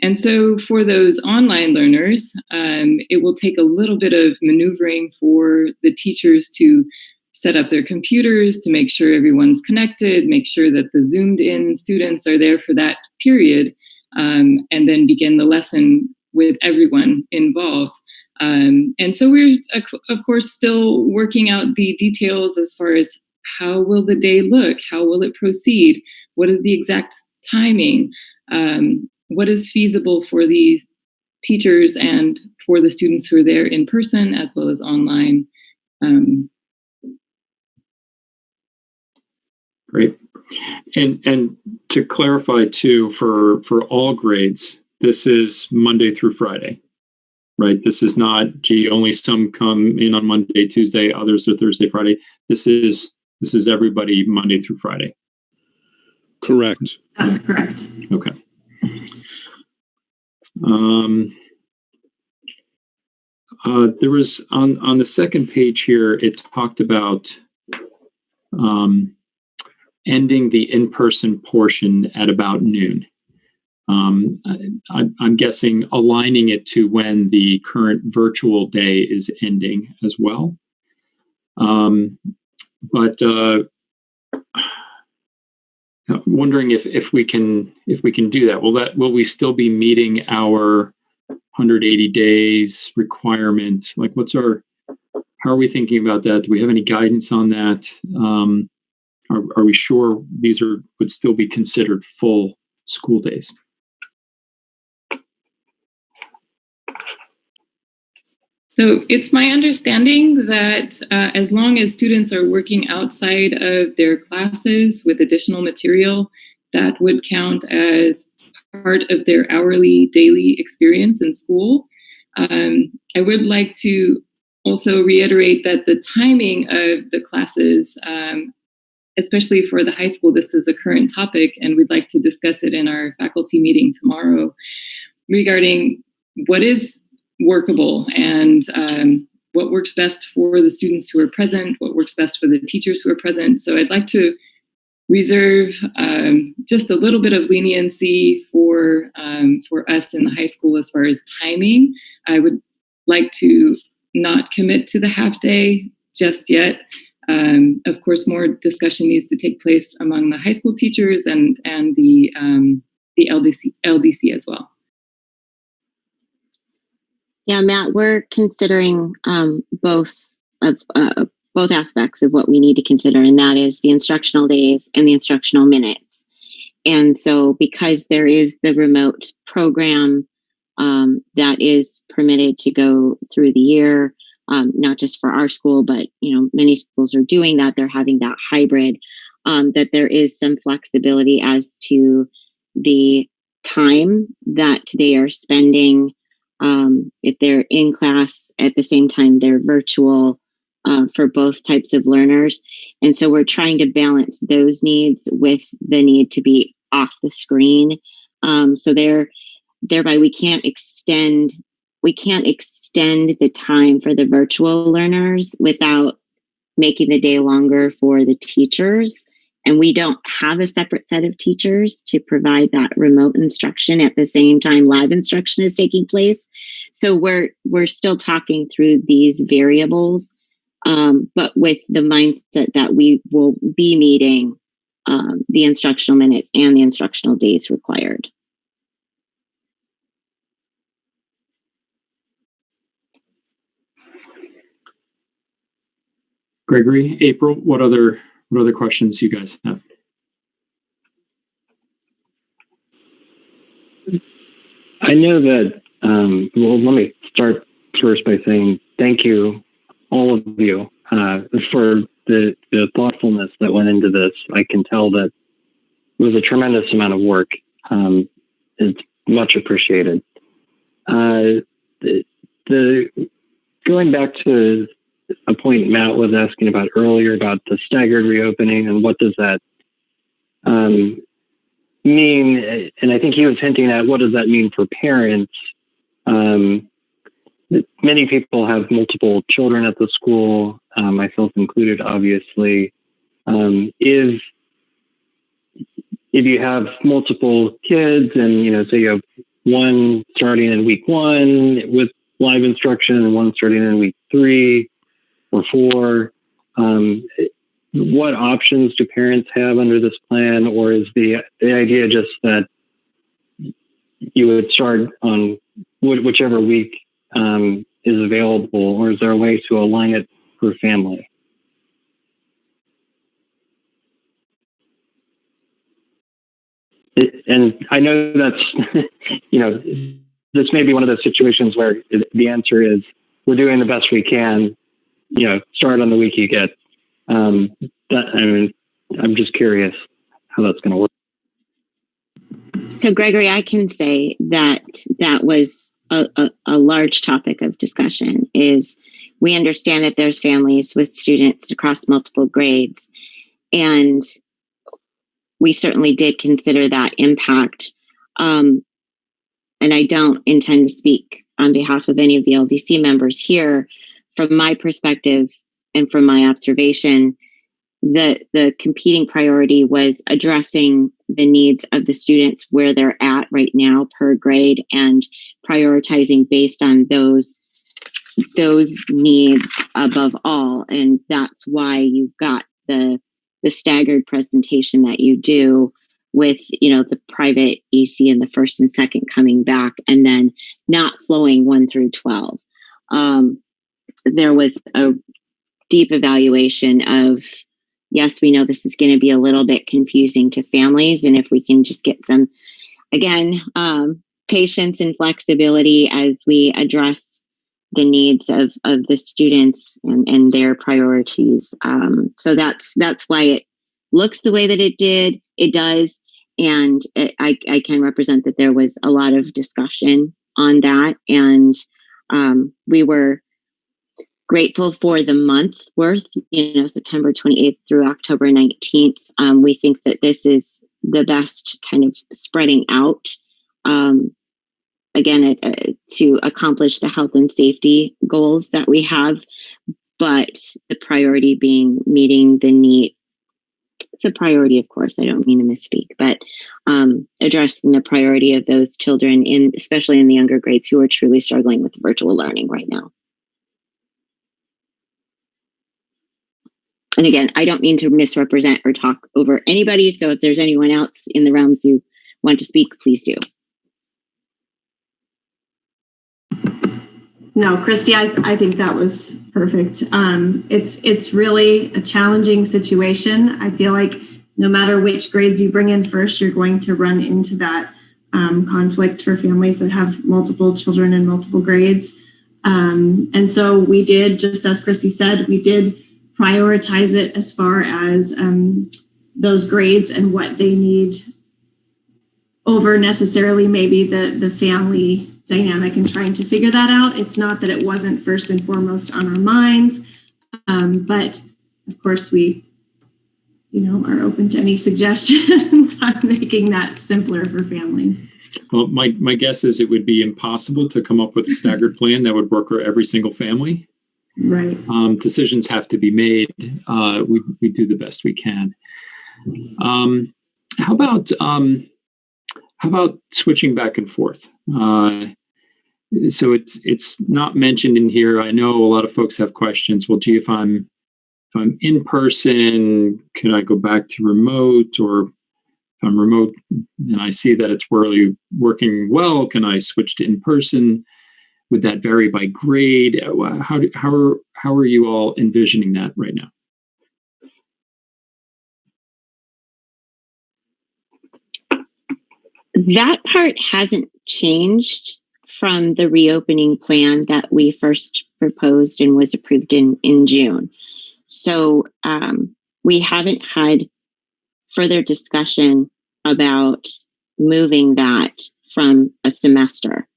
And so for those online learners, it will take a little bit of maneuvering for the teachers to set up their computers, to make sure everyone's connected, make sure that the zoomed in students are there for that period, and then begin the lesson with everyone involved. And so we're, of course, still working out the details as far as how will the day look? How will it proceed? What is the exact timing? What is feasible for the teachers and for the students who are there in person as well as online? Great. And to clarify too, for all grades, this is Monday through Friday, right? This is not, only some come in on Monday, Tuesday, others are Thursday, Friday. This is everybody Monday through Friday. Correct. That's correct. Okay. There was on the second page here, it talked about ending the in-person portion at about noon. I'm guessing aligning it to when the current virtual day is ending as well. But wondering if we can do that. Will we still be meeting our 180 days requirement? Like, how are we thinking about that? Do we have any guidance on that? Are we sure these would still be considered full school days? So it's my understanding that as long as students are working outside of their classes with additional material, that would count as part of their hourly daily experience in school. I would like to also reiterate that the timing of the classes, especially for the high school, this is a current topic, and we'd like to discuss it in our faculty meeting tomorrow regarding what is workable and what works best for the students who are present, what works best for the teachers who are present. So I'd like to reserve just a little bit of leniency for us in the high school as far as timing. I would like to not commit to the half day just yet. Of course, more discussion needs to take place among the high school teachers and the LDC as well. Yeah, Matt, we're considering both aspects of what we need to consider, and that is the instructional days and the instructional minutes. And so because there is the remote program that is permitted to go through the year, not just for our school, but many schools are doing that. They're having that hybrid, that there is some flexibility as to the time that they are spending. If they're in class at the same time, they're virtual for both types of learners. And so we're trying to balance those needs with the need to be off the screen. So thereby we can't extend the time for the virtual learners without making the day longer for the teachers. And we don't have a separate set of teachers to provide that remote instruction at the same time live instruction is taking place. So we're still talking through these variables, but with the mindset that we will be meeting the instructional minutes and the instructional days required. Gregory, April, what other questions you guys have? I know that, well, let me start first by saying thank you, all of you, for the thoughtfulness that went into this. I can tell that it was a tremendous amount of work. It's much appreciated. Going back to a point Matt was asking about earlier about the staggered reopening and what does that mean? And I think he was hinting at what does that mean for parents? Many people have multiple children at the school, myself included, obviously. If you have multiple kids and, say you have one starting in week 1 with live instruction and one starting in week 3 or 4, what options do parents have under this plan? Or is the idea just that you would start on whichever week is available, or is there a way to align it for family? And I know that's, this may be one of those situations where the answer is we're doing the best we can, start on the week you get. I'm just curious how that's going to work. So Gregory, I can say that was a large topic of discussion. Is we understand that there's families with students across multiple grades, and we certainly did consider that impact. And I don't intend to speak on behalf of any of the LDC members here. From my perspective and from my observation, the competing priority was addressing the needs of the students where they're at right now per grade and prioritizing based on those needs above all. And that's why you've got the staggered presentation that you do with, the private EC in the first and second coming back and then not flowing 1 through 12. There was a deep evaluation of, yes, we know this is going to be a little bit confusing to families. And if we can just get some, again, patience and flexibility as we address the needs of the students and their priorities. So that's why it looks the way that it does. And I can represent that there was a lot of discussion on that. And we were grateful for the month worth, September 28th through October 19th. We think that this is the best kind of spreading out, again, to accomplish the health and safety goals that we have, but the priority being meeting the need. It's a priority, of course, I don't mean to misspeak, but addressing the priority of those children, especially in the younger grades who are truly struggling with virtual learning right now. And again, I don't mean to misrepresent or talk over anybody. So if there's anyone else in the realms who want to speak, please do. No, Christy, I think that was perfect. It's really a challenging situation. I feel like no matter which grades you bring in first, you're going to run into that conflict for families that have multiple children in multiple grades. And so we did, just as Christy said, we did prioritize it as far as those grades and what they need over necessarily maybe the family dynamic and trying to figure that out. It's not that it wasn't first and foremost on our minds, but of course we, are open to any suggestions on making that simpler for families. Well, my guess is it would be impossible to come up with a staggered plan that would work for every single family. Right. Decisions have to be made. We do the best we can. How about switching back and forth? So it's not mentioned in here. I know a lot of folks have questions. Well, gee, if I'm in person, can I go back to remote? Or if I'm remote and I see that it's really working well, can I switch to in person? Would that vary by grade? How are you all envisioning that right now? That part hasn't changed from the reopening plan that we first proposed and was approved in June. So we haven't had further discussion about moving that from a semester.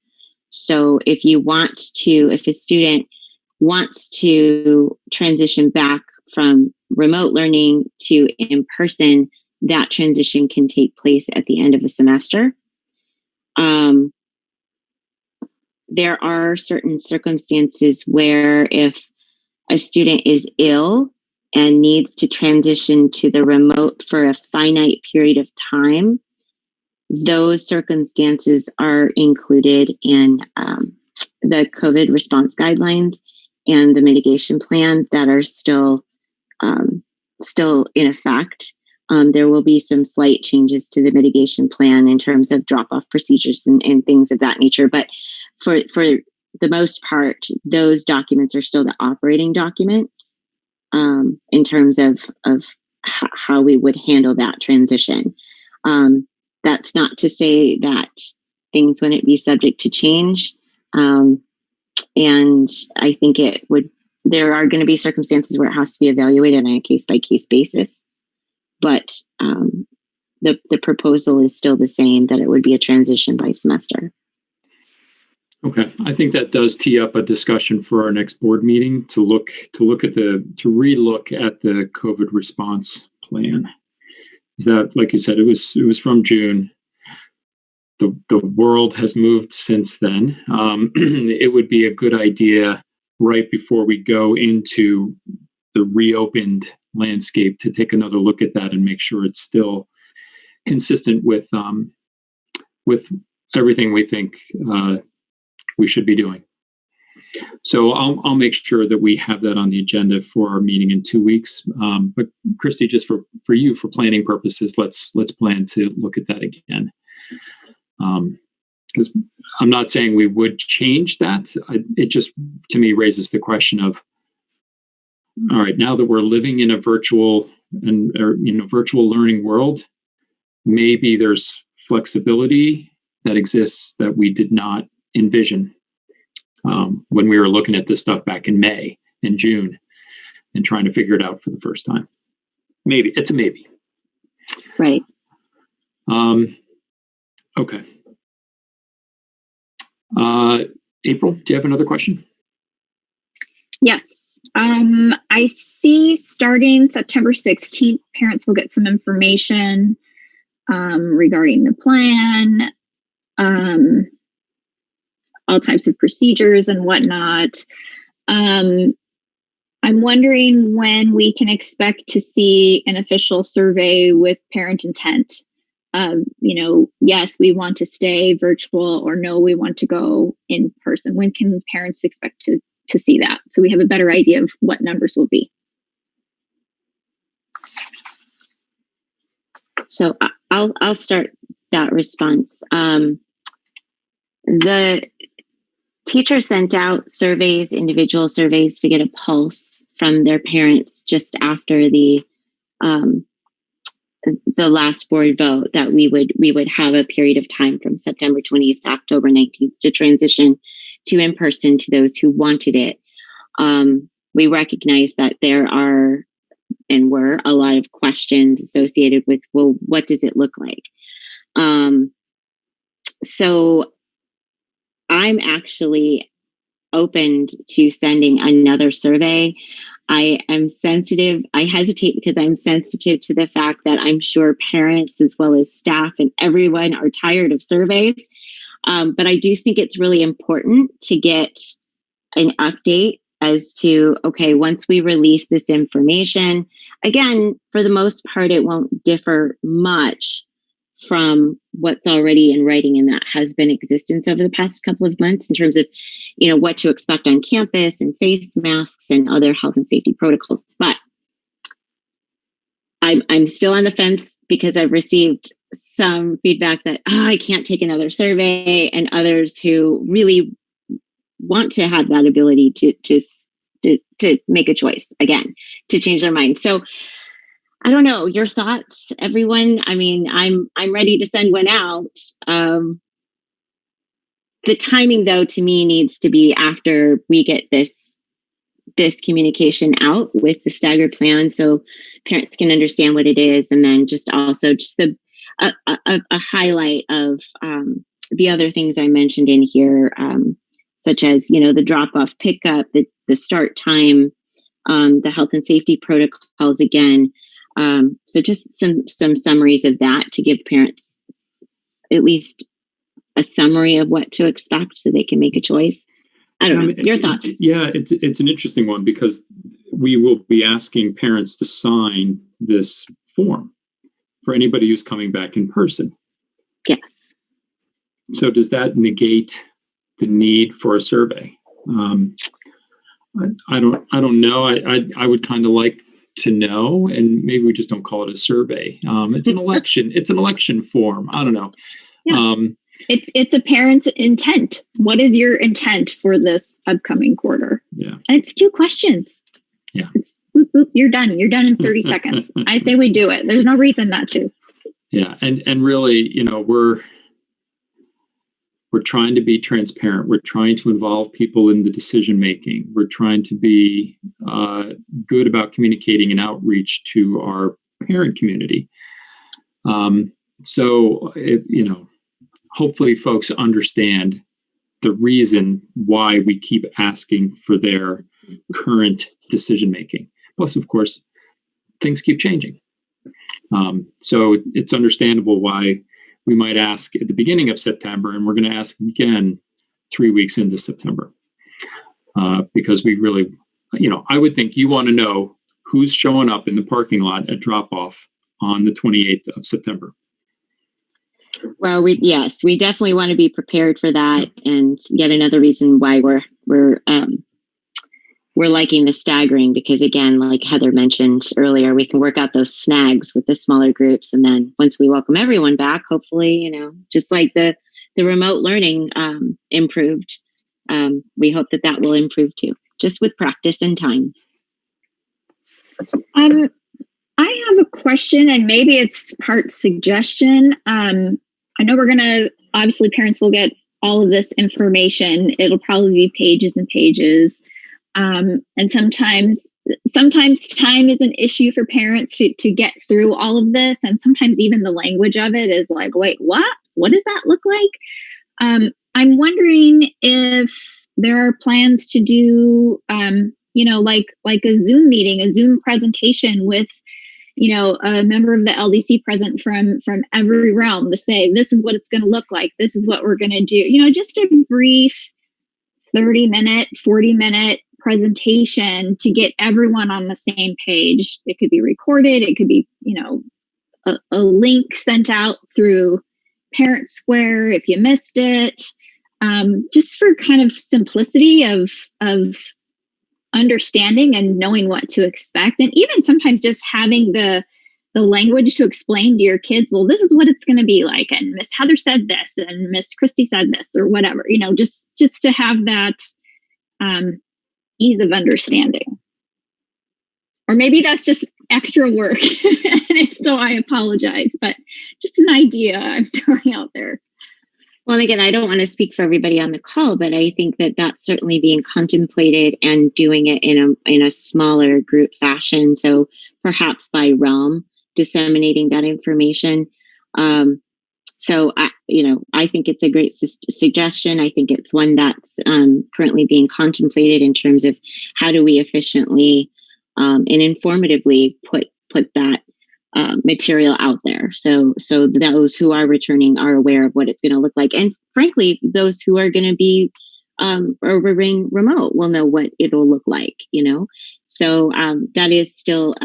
So if a student wants to transition back from remote learning to in-person, that transition can take place at the end of a semester. There are certain circumstances where if a student is ill and needs to transition to the remote for a finite period of time, those circumstances are included in the COVID response guidelines and the mitigation plan that are still in effect. There will be some slight changes to the mitigation plan in terms of drop-off procedures and things of that nature. But for the most part, those documents are still the operating documents in terms of how we would handle that transition. That's not to say that things wouldn't be subject to change. And I think there are going to be circumstances where it has to be evaluated on a case-by-case basis. But the proposal is still the same, that it would be a transition by semester. Okay, I think that does tee up a discussion for our next board meeting to relook at the COVID response plan. Is that, like you said, it was from June. The world has moved since then. It would be a good idea right before we go into the reopened landscape to take another look at that and make sure it's still consistent with everything we think we should be doing. So I'll make sure that we have that on the agenda for our meeting in 2 weeks. But Christy, just for you, for planning purposes, let's plan to look at that again. Because I'm not saying we would change that. It just, to me, raises the question of, all right, now that we're living in a virtual learning world, maybe there's flexibility that exists that we did not envision when we were looking at this stuff back in May and June and trying to figure it out for the first time. Maybe it's a maybe. Right. Okay. April, do you have another question? Yes. I see starting September 16th, parents will get some information regarding the plan, all types of procedures and whatnot. I'm wondering when we can expect to see an official survey with parent intent. Yes, we want to stay virtual, or no, we want to go in person. When can parents expect to see that, so we have a better idea of what numbers will be? So I'll start that response. The teacher sent out individual surveys to get a pulse from their parents just after the last board vote, that we would have a period of time from September 20th to October 19th to transition to in-person to those who wanted it. We recognize that there are and were a lot of questions associated with, well, what does it look like? So I'm actually open to sending another survey. I am sensitive. I hesitate because I'm sensitive to the fact that I'm sure parents as well as staff and everyone are tired of surveys. But I do think it's really important to get an update as to, okay, once we release this information, again, for the most part, it won't differ much from what's already in writing and that has been in existence over the past couple of months in terms of, what to expect on campus and face masks and other health and safety protocols. But I'm still on the fence because I've received some feedback that I can't take another survey, and others who really want to have that ability to make a choice again, to change their mind. So I don't know, your thoughts, everyone. I mean, I'm ready to send one out. The timing, though, to me needs to be after we get this communication out with the staggered plan, so parents can understand what it is, and then just a highlight of the other things I mentioned in here, such as the drop-off pickup, the start time, the health and safety protocols again. So just some summaries of that to give parents at least a summary of what to expect so they can make a choice. I don't know. Your thoughts? Yeah, it's an interesting one because we will be asking parents to sign this form for anybody who's coming back in person. Yes. So does that negate the need for a survey? I don't know. I would kind of like to know, and maybe we just don't call it a survey. It's an election. It's an election form. I don't know. Yeah. It's a parent's intent. What is your intent for this upcoming quarter? Yeah. And it's 2 questions. Yeah. Boop, boop, you're done. You're done in 30 seconds. I say we do it. There's no reason not to. Yeah. And really, we're trying to be transparent. We're trying to involve people in the decision making. We're trying to be good about communicating and outreach to our parent community. So if, hopefully folks understand the reason why we keep asking for their current decision making. Plus, of course, things keep changing. So it's understandable why we might ask at the beginning of September, and we're going to ask again 3 weeks into September. Because we really, I would think you want to know who's showing up in the parking lot at drop-off on the 28th of September. Well, we definitely want to be prepared for that, and yet another reason why we're liking the staggering, because again, like Heather mentioned earlier, we can work out those snags with the smaller groups, and then once we welcome everyone back, hopefully, just like the remote learning improved, we hope that will improve too, just with practice and time. I have a question, and maybe it's part suggestion. I know obviously parents will get all of this information. It'll probably be pages and pages. And sometimes time is an issue for parents to get through all of this. And sometimes even the language of it is like, wait, what? What does that look like? I'm wondering if there are plans to do, like a Zoom meeting, a Zoom presentation with, a member of the LDC present from every realm to say, this is what it's going to look like. This is what we're going to do. Just a brief 30-minute, 40-minute presentation to get everyone on the same page. It could be recorded. It could be, a link sent out through Parent Square if you missed it. Just for kind of simplicity of understanding and knowing what to expect. And even sometimes just having the language to explain to your kids, well, this is what it's going to be like. And Miss Heather said this and Miss Christy said this or whatever, just to have that ease of understanding. Or maybe that's just extra work. And if so, I apologize, but just an idea I'm throwing out there. Well, again, I don't want to speak for everybody on the call, but I think that that's certainly being contemplated and doing it in a smaller group fashion. So perhaps by realm, disseminating that information. I think it's a great suggestion. I think it's one that's currently being contemplated in terms of how do we efficiently and informatively put that material out there. So those who are returning are aware of what it's going to look like. And frankly, those who are going to be ordering remote will know what it'll look like, So that is still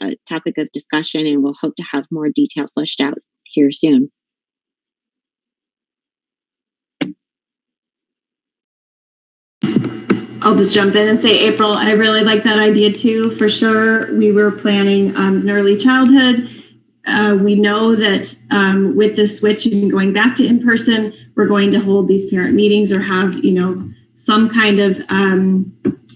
a topic of discussion, and we'll hope to have more detail fleshed out here soon. I'll just jump in and say, April, I really like that idea too, for sure. We were planning an early childhood. We know that with the switch and going back to in-person, we're going to hold these parent meetings or have, some kind of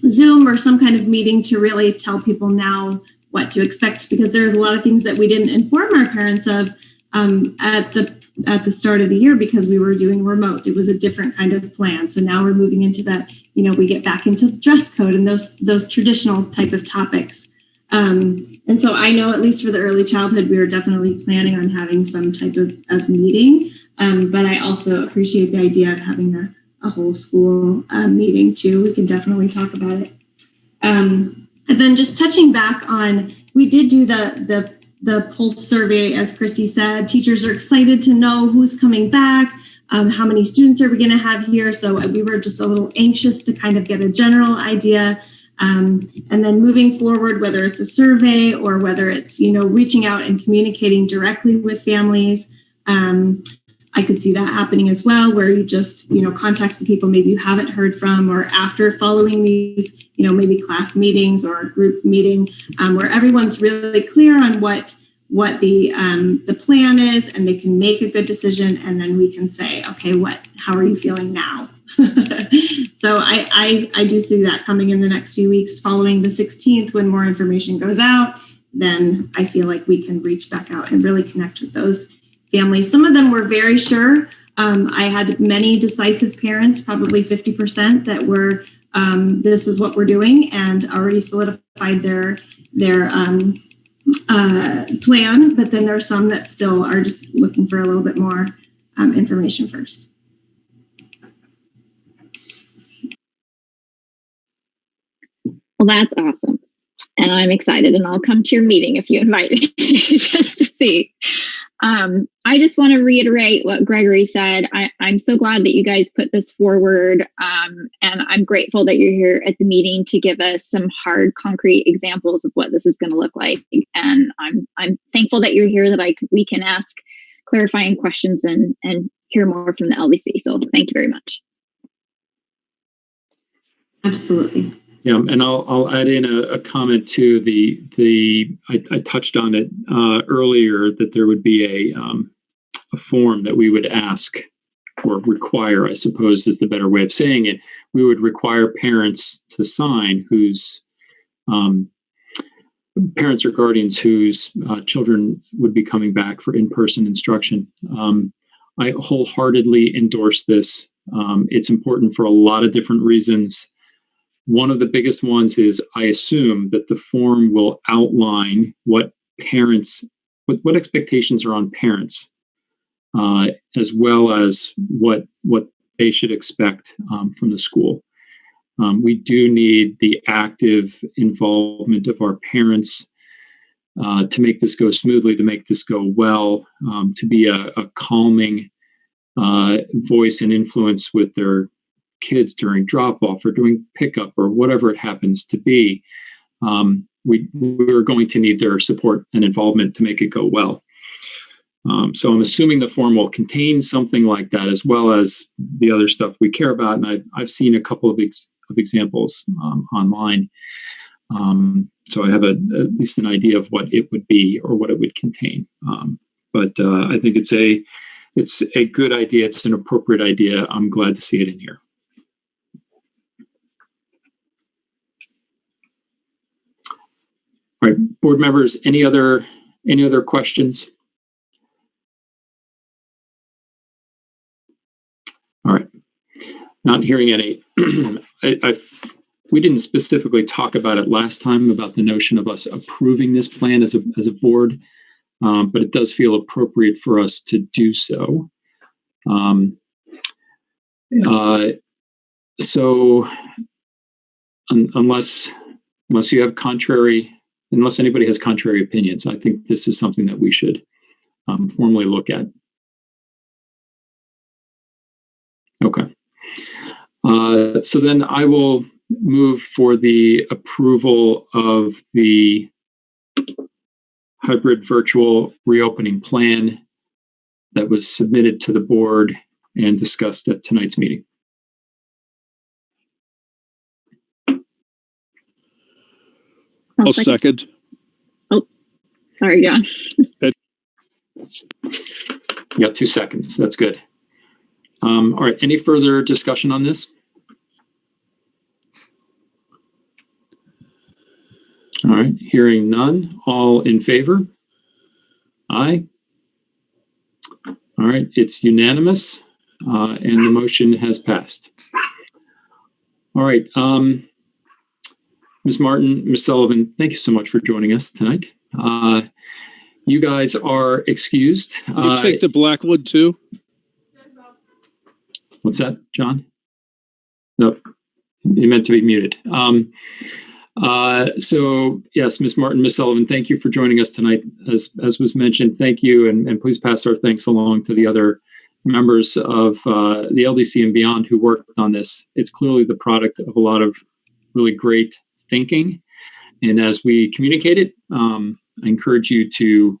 Zoom or some kind of meeting to really tell people now what to expect, because there's a lot of things that we didn't inform our parents of at the start of the year because we were doing remote. It was a different kind of plan. So now we're moving into that, we get back into the dress code and those traditional type of topics. And so I know, at least for the early childhood, we were definitely planning on having some type of meeting. But I also appreciate the idea of having a whole school meeting too. We can definitely talk about it. And then just touching back on, we did do the pulse survey, as Christy said. Teachers are excited to know who's coming back, how many students are we going to have here. So we were just a little anxious to kind of get a general idea. And then moving forward, whether it's a survey or whether it's, reaching out and communicating directly with families, I could see that happening as well, where you just, contact the people maybe you haven't heard from, or after following these, maybe class meetings or a group meeting, where everyone's really clear on what the plan is, and they can make a good decision, and then we can say, okay, how are you feeling now? So I do see that coming in the next few weeks following the 16th, when more information goes out. Then I feel like we can reach back out and really connect with those families. Some of them were very sure. I had many decisive parents, probably 50%, that were this is what we're doing, and already solidified their plan. But then there are some that still are just looking for a little bit more information first. Well, that's awesome. And I'm excited, and I'll come to your meeting if you invite me just to see. I just want to reiterate what Gregory said. I'm so glad that you guys put this forward. And I'm grateful that you're here at the meeting to give us some hard, concrete examples of what this is going to look like. And I'm thankful that you're here, that we can ask clarifying questions and hear more from the LVC. So thank you very much. Absolutely. Yeah, and I'll add in a comment to I touched on it earlier, that there would be a form that we would ask, or require, I suppose is the better way of saying it. We would require parents to sign whose parents or guardians whose children would be coming back for in-person instruction. I wholeheartedly endorse this. It's important for a lot of different reasons. One of the biggest ones is, I assume that the form will outline what expectations are on parents, as well as what they should expect from the school. We do need the active involvement of our parents to make this go smoothly, to make this go well, to be a calming voice and influence with their kids during drop-off or during pickup or whatever it happens to be. We're going to need their support and involvement to make it go well. So I'm assuming the form will contain something like that, as well as the other stuff we care about. And I've seen a couple of examples online. So I have at least an idea of what it would be or what it would contain. But I think it's a good idea. It's an appropriate idea. I'm glad to see it in here. All right, board members, any other questions? Not hearing any. We didn't specifically talk about it last time about the notion of us approving this plan as a board, but it does feel appropriate for us to do so. So unless you have unless anybody has contrary opinions, I think this is something that we should formally look at. Okay. So then I will move for the approval of the hybrid virtual reopening plan that was submitted to the board and discussed at tonight's meeting. I'll second. Oh, sorry, John. You got 2 seconds. That's good. All right. Any further discussion on this? All right. Hearing none. All in favor? Aye. All right. It's unanimous, and the motion has passed. All right. Ms. Martin, Ms. Sullivan, thank you so much for joining us tonight. You guys are excused. You take the black one too? What's that, John? Nope. You meant to be muted. So yes, Ms. Martin, Ms. Sullivan, thank you for joining us tonight. As was mentioned, thank you, and please pass our thanks along to the other members of the LDC and beyond who worked on this. It's clearly the product of a lot of really great thinking, and as we communicate it, I encourage you to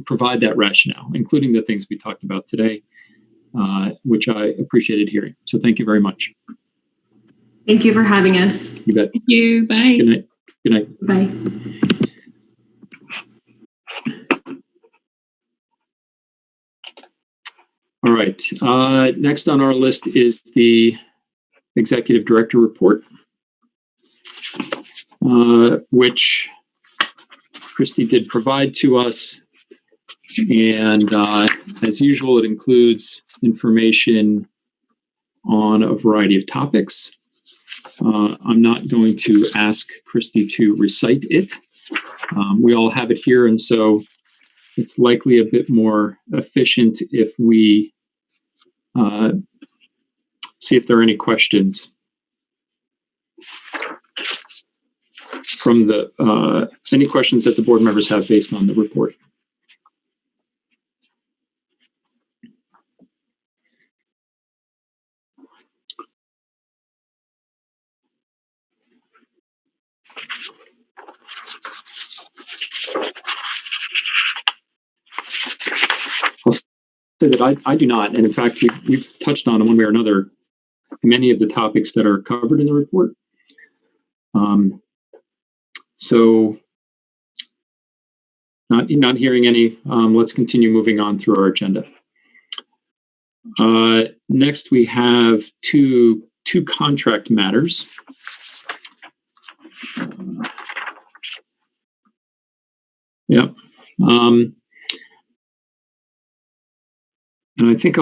provide that rationale, including the things we talked about today, which I appreciated hearing. So thank you very much. Thank you for having us. You bet. Thank you. Bye. Good night. Good night. Bye. All right. Next on our list is the Executive Director report, which Christy did provide to us. And as usual, it includes information on a variety of topics. I'm not going to ask Christy to recite it. We all have it here, and so it's likely a bit more efficient if we see if there are any questions from any questions that the board members have based on the report. I'll say that I do not, and in fact, you've touched on in one way or another many of the topics that are covered in the report. So not hearing any, let's continue moving on through our agenda. Next, we have two contract matters. Yep. And I think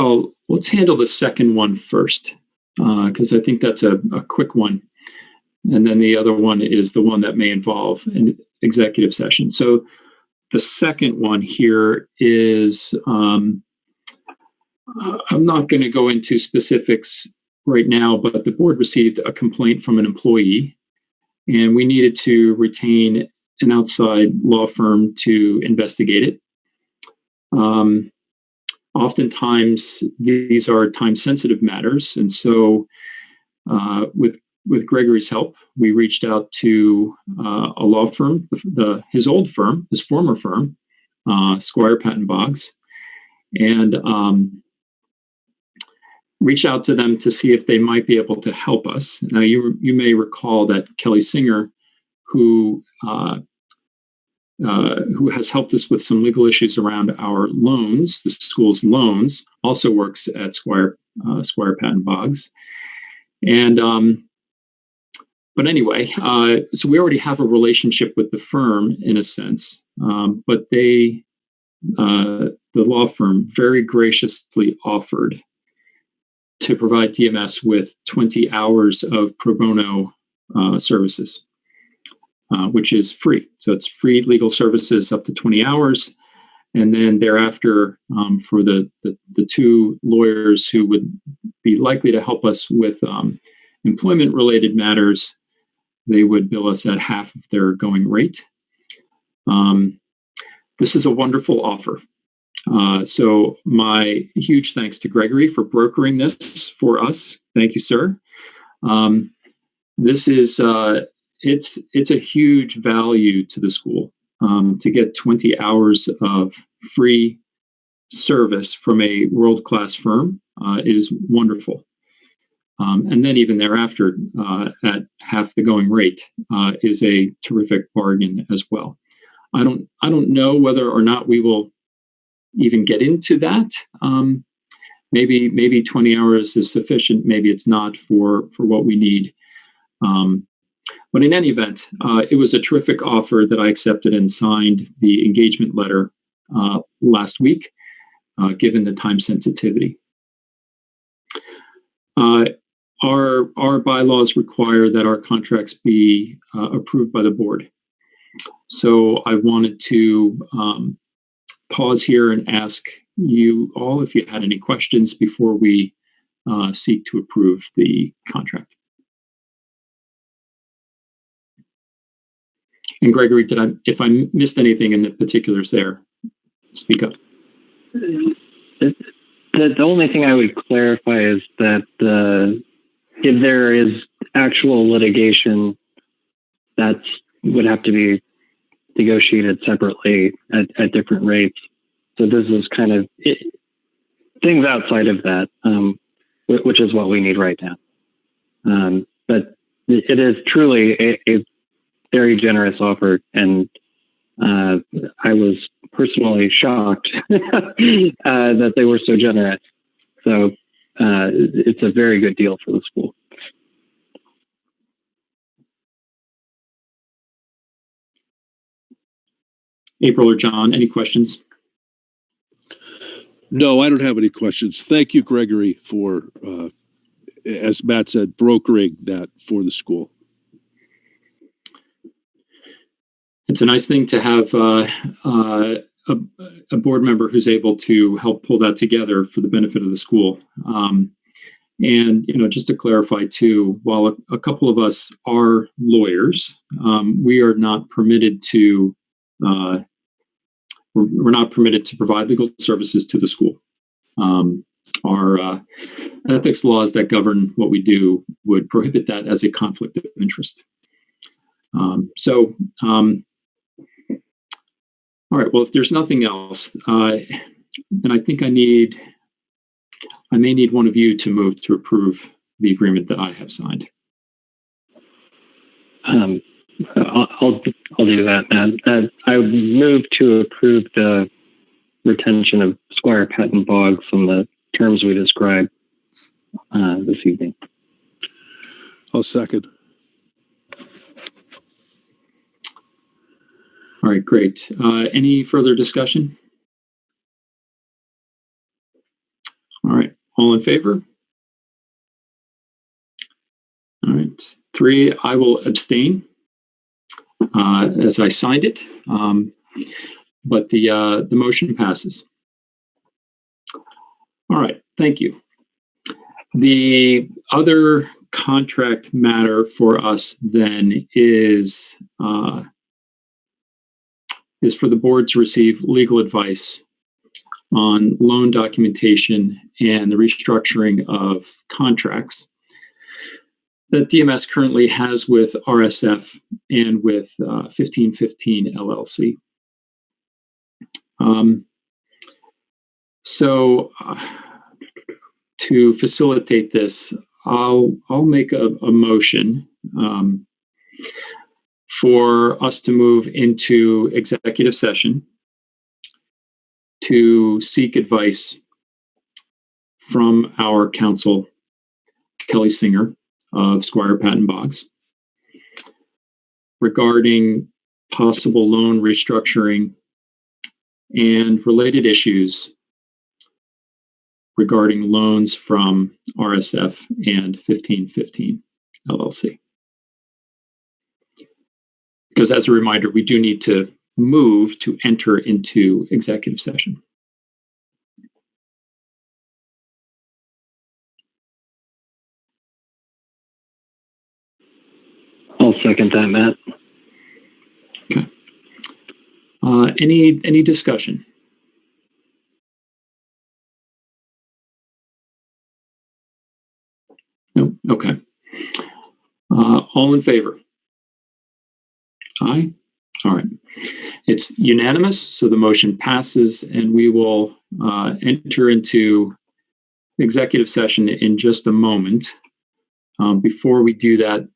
let's handle the second one first, because I think that's a quick one. And then the other one is the one that may involve an executive session. So the second one here is, I'm not going to go into specifics right now, but the board received a complaint from an employee, and we needed to retain an outside law firm to investigate it. Oftentimes, these are time-sensitive matters, and so with Gregory's help, we reached out to a law firm, his old firm, his former firm, Squire Patton Boggs, and reached out to them to see if they might be able to help us. Now, you may recall that Kelly Singer, who has helped us with some legal issues around our loans, the school's loans, also works at Squire Patton Boggs. And but anyway, so we already have a relationship with the firm in a sense, but the law firm very graciously offered to provide DMS with 20 hours of pro bono services, which is free. So it's free legal services up to 20 hours. And then thereafter, for the two lawyers who would be likely to help us with employment-related matters, they would bill us at half of their going rate. This is a wonderful offer. So my huge thanks to Gregory for brokering this for us. Thank you, sir. This is it's a huge value to the school to get 20 hours of free service from a world-class firm is wonderful. And then even thereafter, at half the going rate, is a terrific bargain as well. I don't know whether or not we will even get into that. Maybe 20 hours is sufficient. Maybe it's not for what we need. But in any event, it was a terrific offer that I accepted and signed the engagement letter last week, given the time sensitivity. Our bylaws require that our contracts be approved by the board. So I wanted to pause here and ask you all if you had any questions before we seek to approve the contract. And Gregory, if I missed anything in the particulars there, speak up. The only thing I would clarify is that if there is actual litigation, that would have to be negotiated separately at different rates. So this is kind of things outside of that, which is what we need right now. But it is truly a very generous offer, and I was personally shocked that they were so generous. So it's a very good deal for the school. April or John, any questions? No, I don't have any questions. Thank you, Gregory, for, as Matt said, brokering that for the school. It's a nice thing to have a board member who's able to help pull that together for the benefit of the school. And, just to clarify too, while a couple of us are lawyers, we are not permitted to, we're not permitted to provide legal services to the school. Our ethics laws that govern what we do would prohibit that as a conflict of interest. All right, well, if there's nothing else, then I think I may need one of you to move to approve the agreement that I have signed. I'll do that, Matt. I would move to approve the retention of Squire Patton Boggs on the terms we described this evening. I'll second. All right, great. Any further discussion? All right, all in favor? All right, 3, I will abstain as I signed it, but the motion passes. All right, thank you. The other contract matter for us then is for the board to receive legal advice on loan documentation and the restructuring of contracts that DMS currently has with RSF and with 1515 LLC. So to facilitate this, I'll make a motion for us to move into executive session to seek advice from our counsel, Kelly Singer of Squire Patton Boggs, regarding possible loan restructuring and related issues regarding loans from RSF and 1515 LLC. Because as a reminder, we do need to move to enter into executive session. I'll second that, Matt. Okay. Any discussion? No. Okay. All in favor? Aye. All right. It's unanimous, so the motion passes, and we will enter into executive session in just a moment. Before we do that,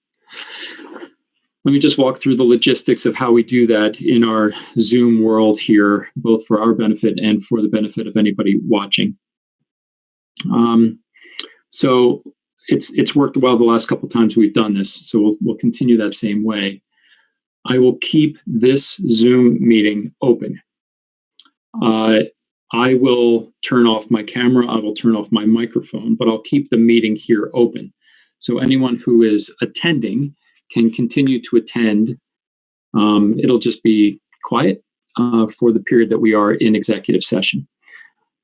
let me just walk through the logistics of how we do that in our Zoom world here, both for our benefit and for the benefit of anybody watching. So it's worked well the last couple of times we've done this, so we'll continue that same way. I will keep this Zoom meeting open. I will turn off my camera, I will turn off my microphone, but I'll keep the meeting here open. So anyone who is attending can continue to attend. It'll just be quiet for the period that we are in executive session.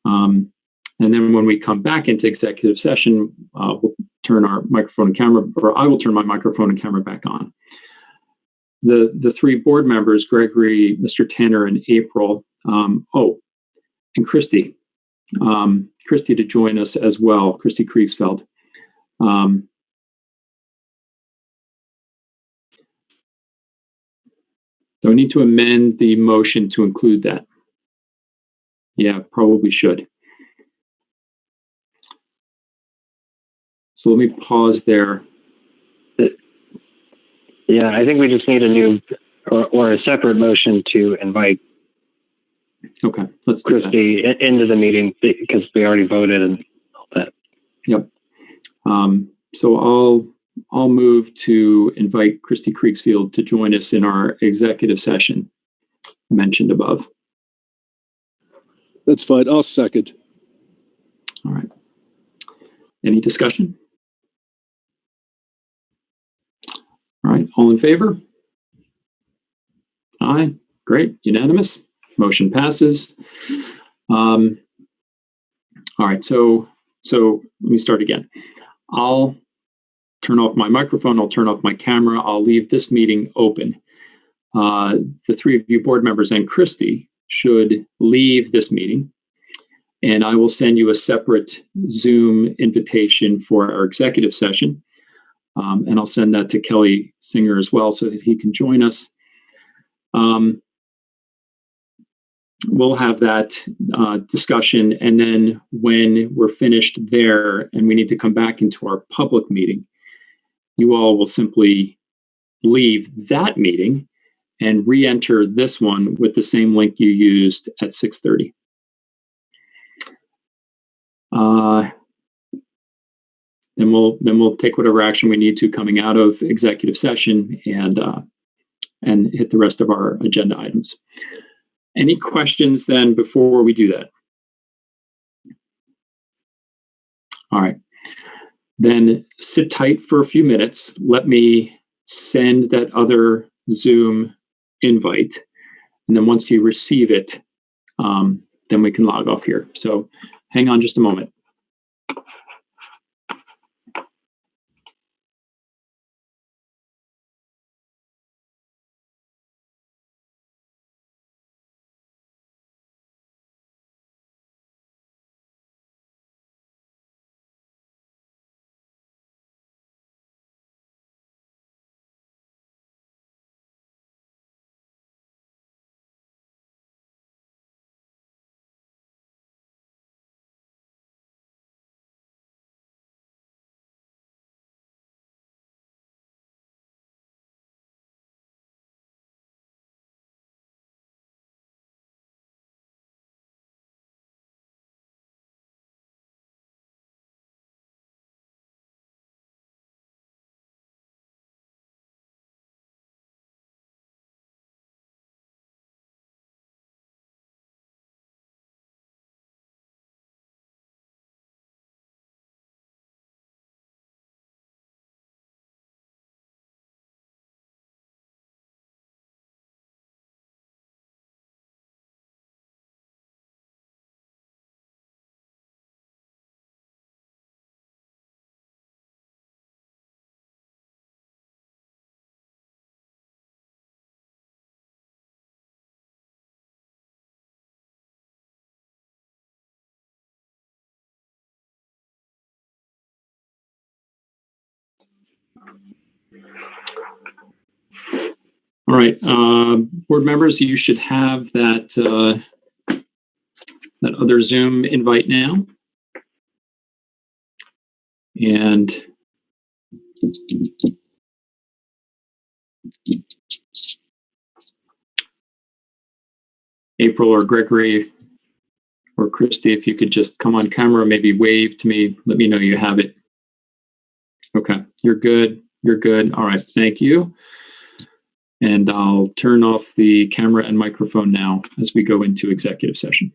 And then when we come back into executive session, we'll turn our microphone and camera, or I will turn my microphone and camera back on. The three board members, Gregory, Mr. Tanner, and April, and Christy, Christy to join us as well, Christy Kriegsfeld. Do I need to amend the motion to include that? Yeah, probably should. So let me pause there. Yeah, I think we just need a new or a separate motion to invite Okay, let's do that. Christy into the meeting because we already voted and all that. Yep. So I'll move to invite Christy Kriegsfeld to join us in our executive session mentioned above. That's fine. I'll second. All right. Any discussion? All right. All in favor? Aye. Great. Unanimous. Motion passes. All right. So let me start again. I'll turn off my microphone. I'll turn off my camera. I'll leave this meeting open. The three of you board members and Christy should leave this meeting, and I will send you a separate Zoom invitation for our executive session. And I'll send that to Kelly Singer as well so that he can join us. We'll have that discussion, and then when we're finished there and we need to come back into our public meeting, you all will simply leave that meeting and re-enter this one with the same link you used at 6:30. Then we'll take whatever action we need to coming out of executive session and hit the rest of our agenda items. Any questions then before we do that? All right. Then sit tight for a few minutes. Let me send that other Zoom invite. And then once you receive it, then we can log off here. So hang on just a moment. All right, board members, you should have that that other Zoom invite now. And April or Gregory or Christy, if you could just come on camera, maybe wave to me, let me know you have it. Okay, you're good. You're good. All right, thank you. And I'll turn off the camera and microphone now as we go into executive session.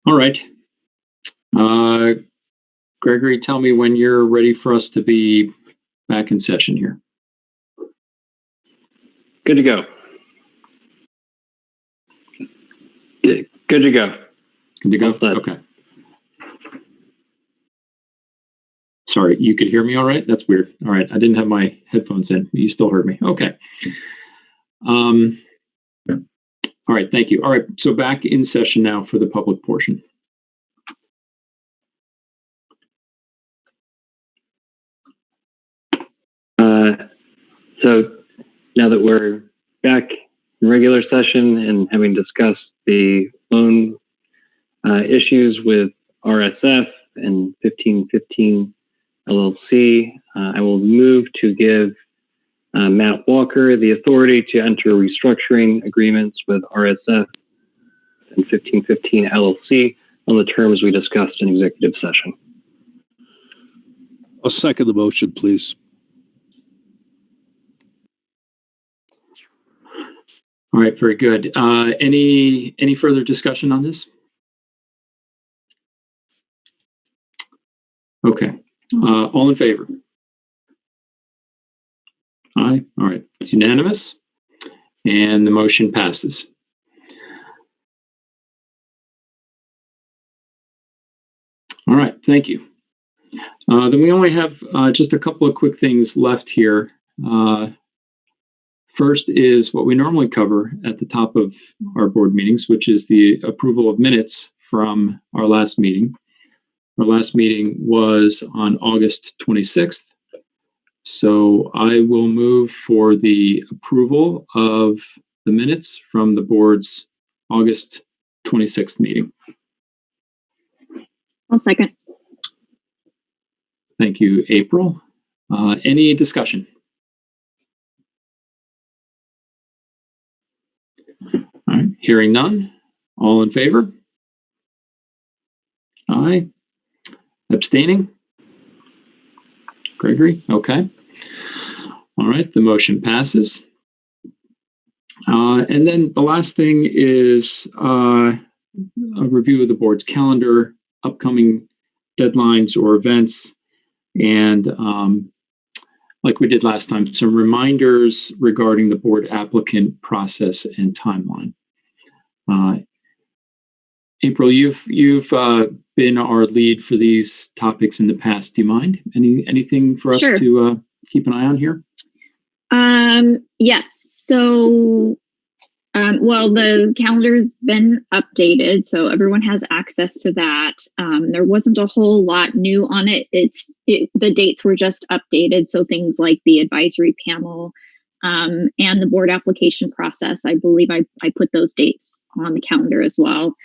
All right. Gregory, tell me when you're ready for us to be back in session here. Good to go. Good to go. Good to go? All set. Okay. Sorry, you could hear me all right? That's weird. All right, I didn't have my headphones in. You still heard me. Okay. All right, thank you. All right, so back in session now for the public portion. So now that we're back in regular session and having discussed the loan issues with RSF and 1515 LLC, I will move to give Matt Walker the authority to enter restructuring agreements with RSF and 1515 LLC on the terms we discussed in executive session. I'll second the motion, please. All right, very good. Any further discussion on this? Okay. All in favor? Aye. All right. It's unanimous, and the motion passes. All right. Thank you. Then we only have just a couple of quick things left here. First is what we normally cover at the top of our board meetings, which is the approval of minutes from our last meeting. Our last meeting was on August 26th. So I will move for the approval of the minutes from the board's August 26th meeting. I'll second. Thank you, April. Any discussion? All right, hearing none. All in favor? Aye. Abstaining? Gregory? Okay. All right, the motion passes. And then the last thing is a review of the board's calendar, upcoming deadlines or events, and like we did last time, some reminders regarding the board applicant process and timeline. April, you've been our lead for these topics in the past. Do you mind? Anything for us Sure. to keep an eye on here? Yes. So, well, the calendar's been updated, so everyone has access to that. There wasn't a whole lot new on it. The dates were just updated. So things like the advisory panel, and the board application process, I believe I put those dates on the calendar as well.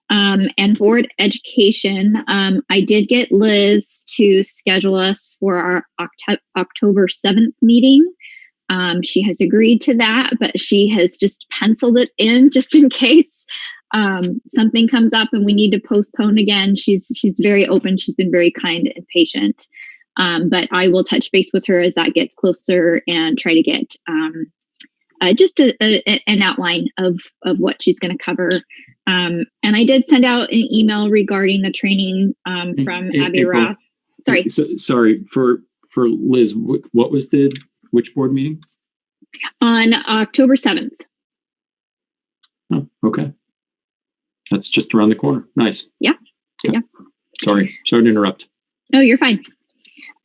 And board education, I did get Liz to schedule us for our October 7th meeting. She has agreed to that, but she has just penciled it in just in case something comes up and we need to postpone again. She's very open. She's been very kind and patient. But I will touch base with her as that gets closer and try to get just an outline of what she's going to cover. And I did send out an email regarding the training from Abby April, Ross. Sorry. Sorry for Liz. What was which board meeting? On October 7th. Oh, okay. That's just around the corner. Nice. Yeah. Okay. Yeah. Sorry to interrupt. No, you're fine.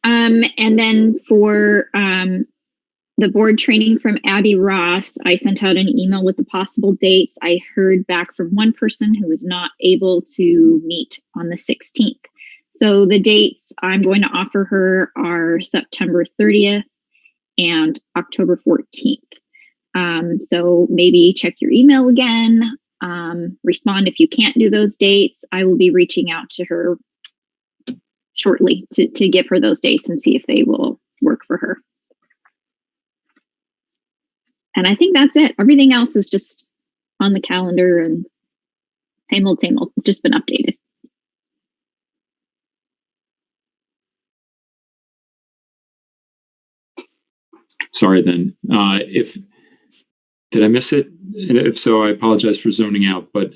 And then for the board training from Abby Ross, I sent out an email with the possible dates. I heard back from one person who was not able to meet on the 16th. So the dates I'm going to offer her are September 30th and October 14th. So maybe check your email again, respond if you can't do those dates. I will be reaching out to her shortly to give her those dates and see if they will work for her. And I think that's it. Everything else is just on the calendar and same old, just been updated. Sorry then. Did I miss it? And if so, I apologize for zoning out, but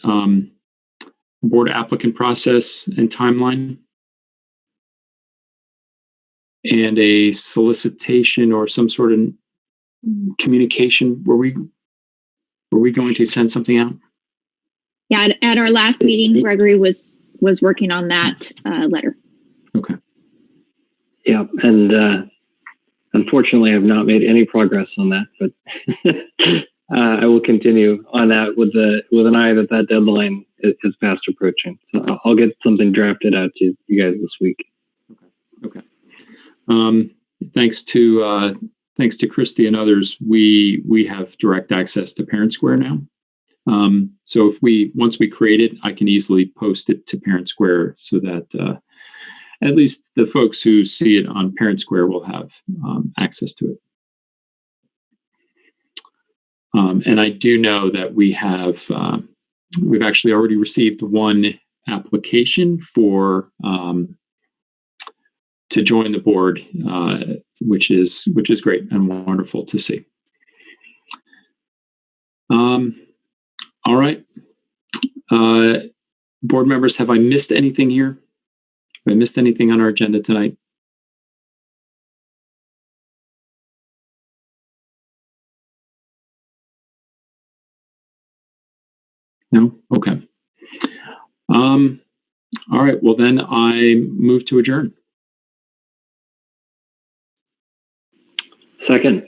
board applicant process and timeline and a solicitation or some sort of communication. Were we going to send something out? Yeah, at our last meeting, Gregory was working on that letter. Okay. Yeah, and unfortunately, I've not made any progress on that, but I will continue on that with an eye that deadline is fast approaching. So I'll get something drafted out to you guys this week. Okay. Thanks to Christy and others, we have direct access to Parent Square now. So once we create it, I can easily post it to Parent Square so that at least the folks who see it on Parent Square will have access to it. And I do know that we've actually already received one application for to join the board, which is great and wonderful to see. All right. Board members, have I missed anything here? Have I missed anything on our agenda tonight? No? Okay. All right. Well, then I move to adjourn. Second.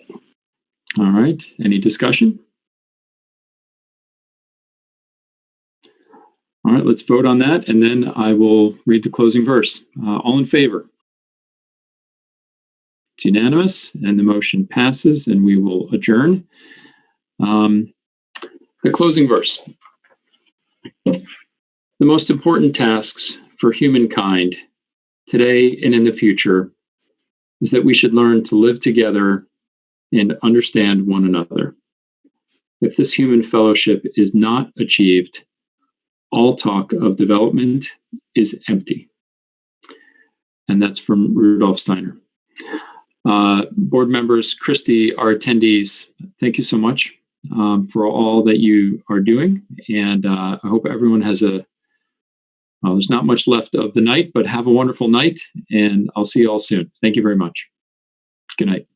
All right. Any discussion? All right, let's vote on that, and then I will read the closing verse. All in favor? It's unanimous, and the motion passes, and we will adjourn. The closing verse. The most important tasks for humankind today and in the future is that we should learn to live together and understand one another. If this human fellowship is not achieved, all talk of development is empty. And that's from Rudolf Steiner. Board members, Christy, our attendees, thank you so much for all that you are doing. And I hope everyone has there's not much left of the night, but have a wonderful night. And I'll see you all soon. Thank you very much. Good night.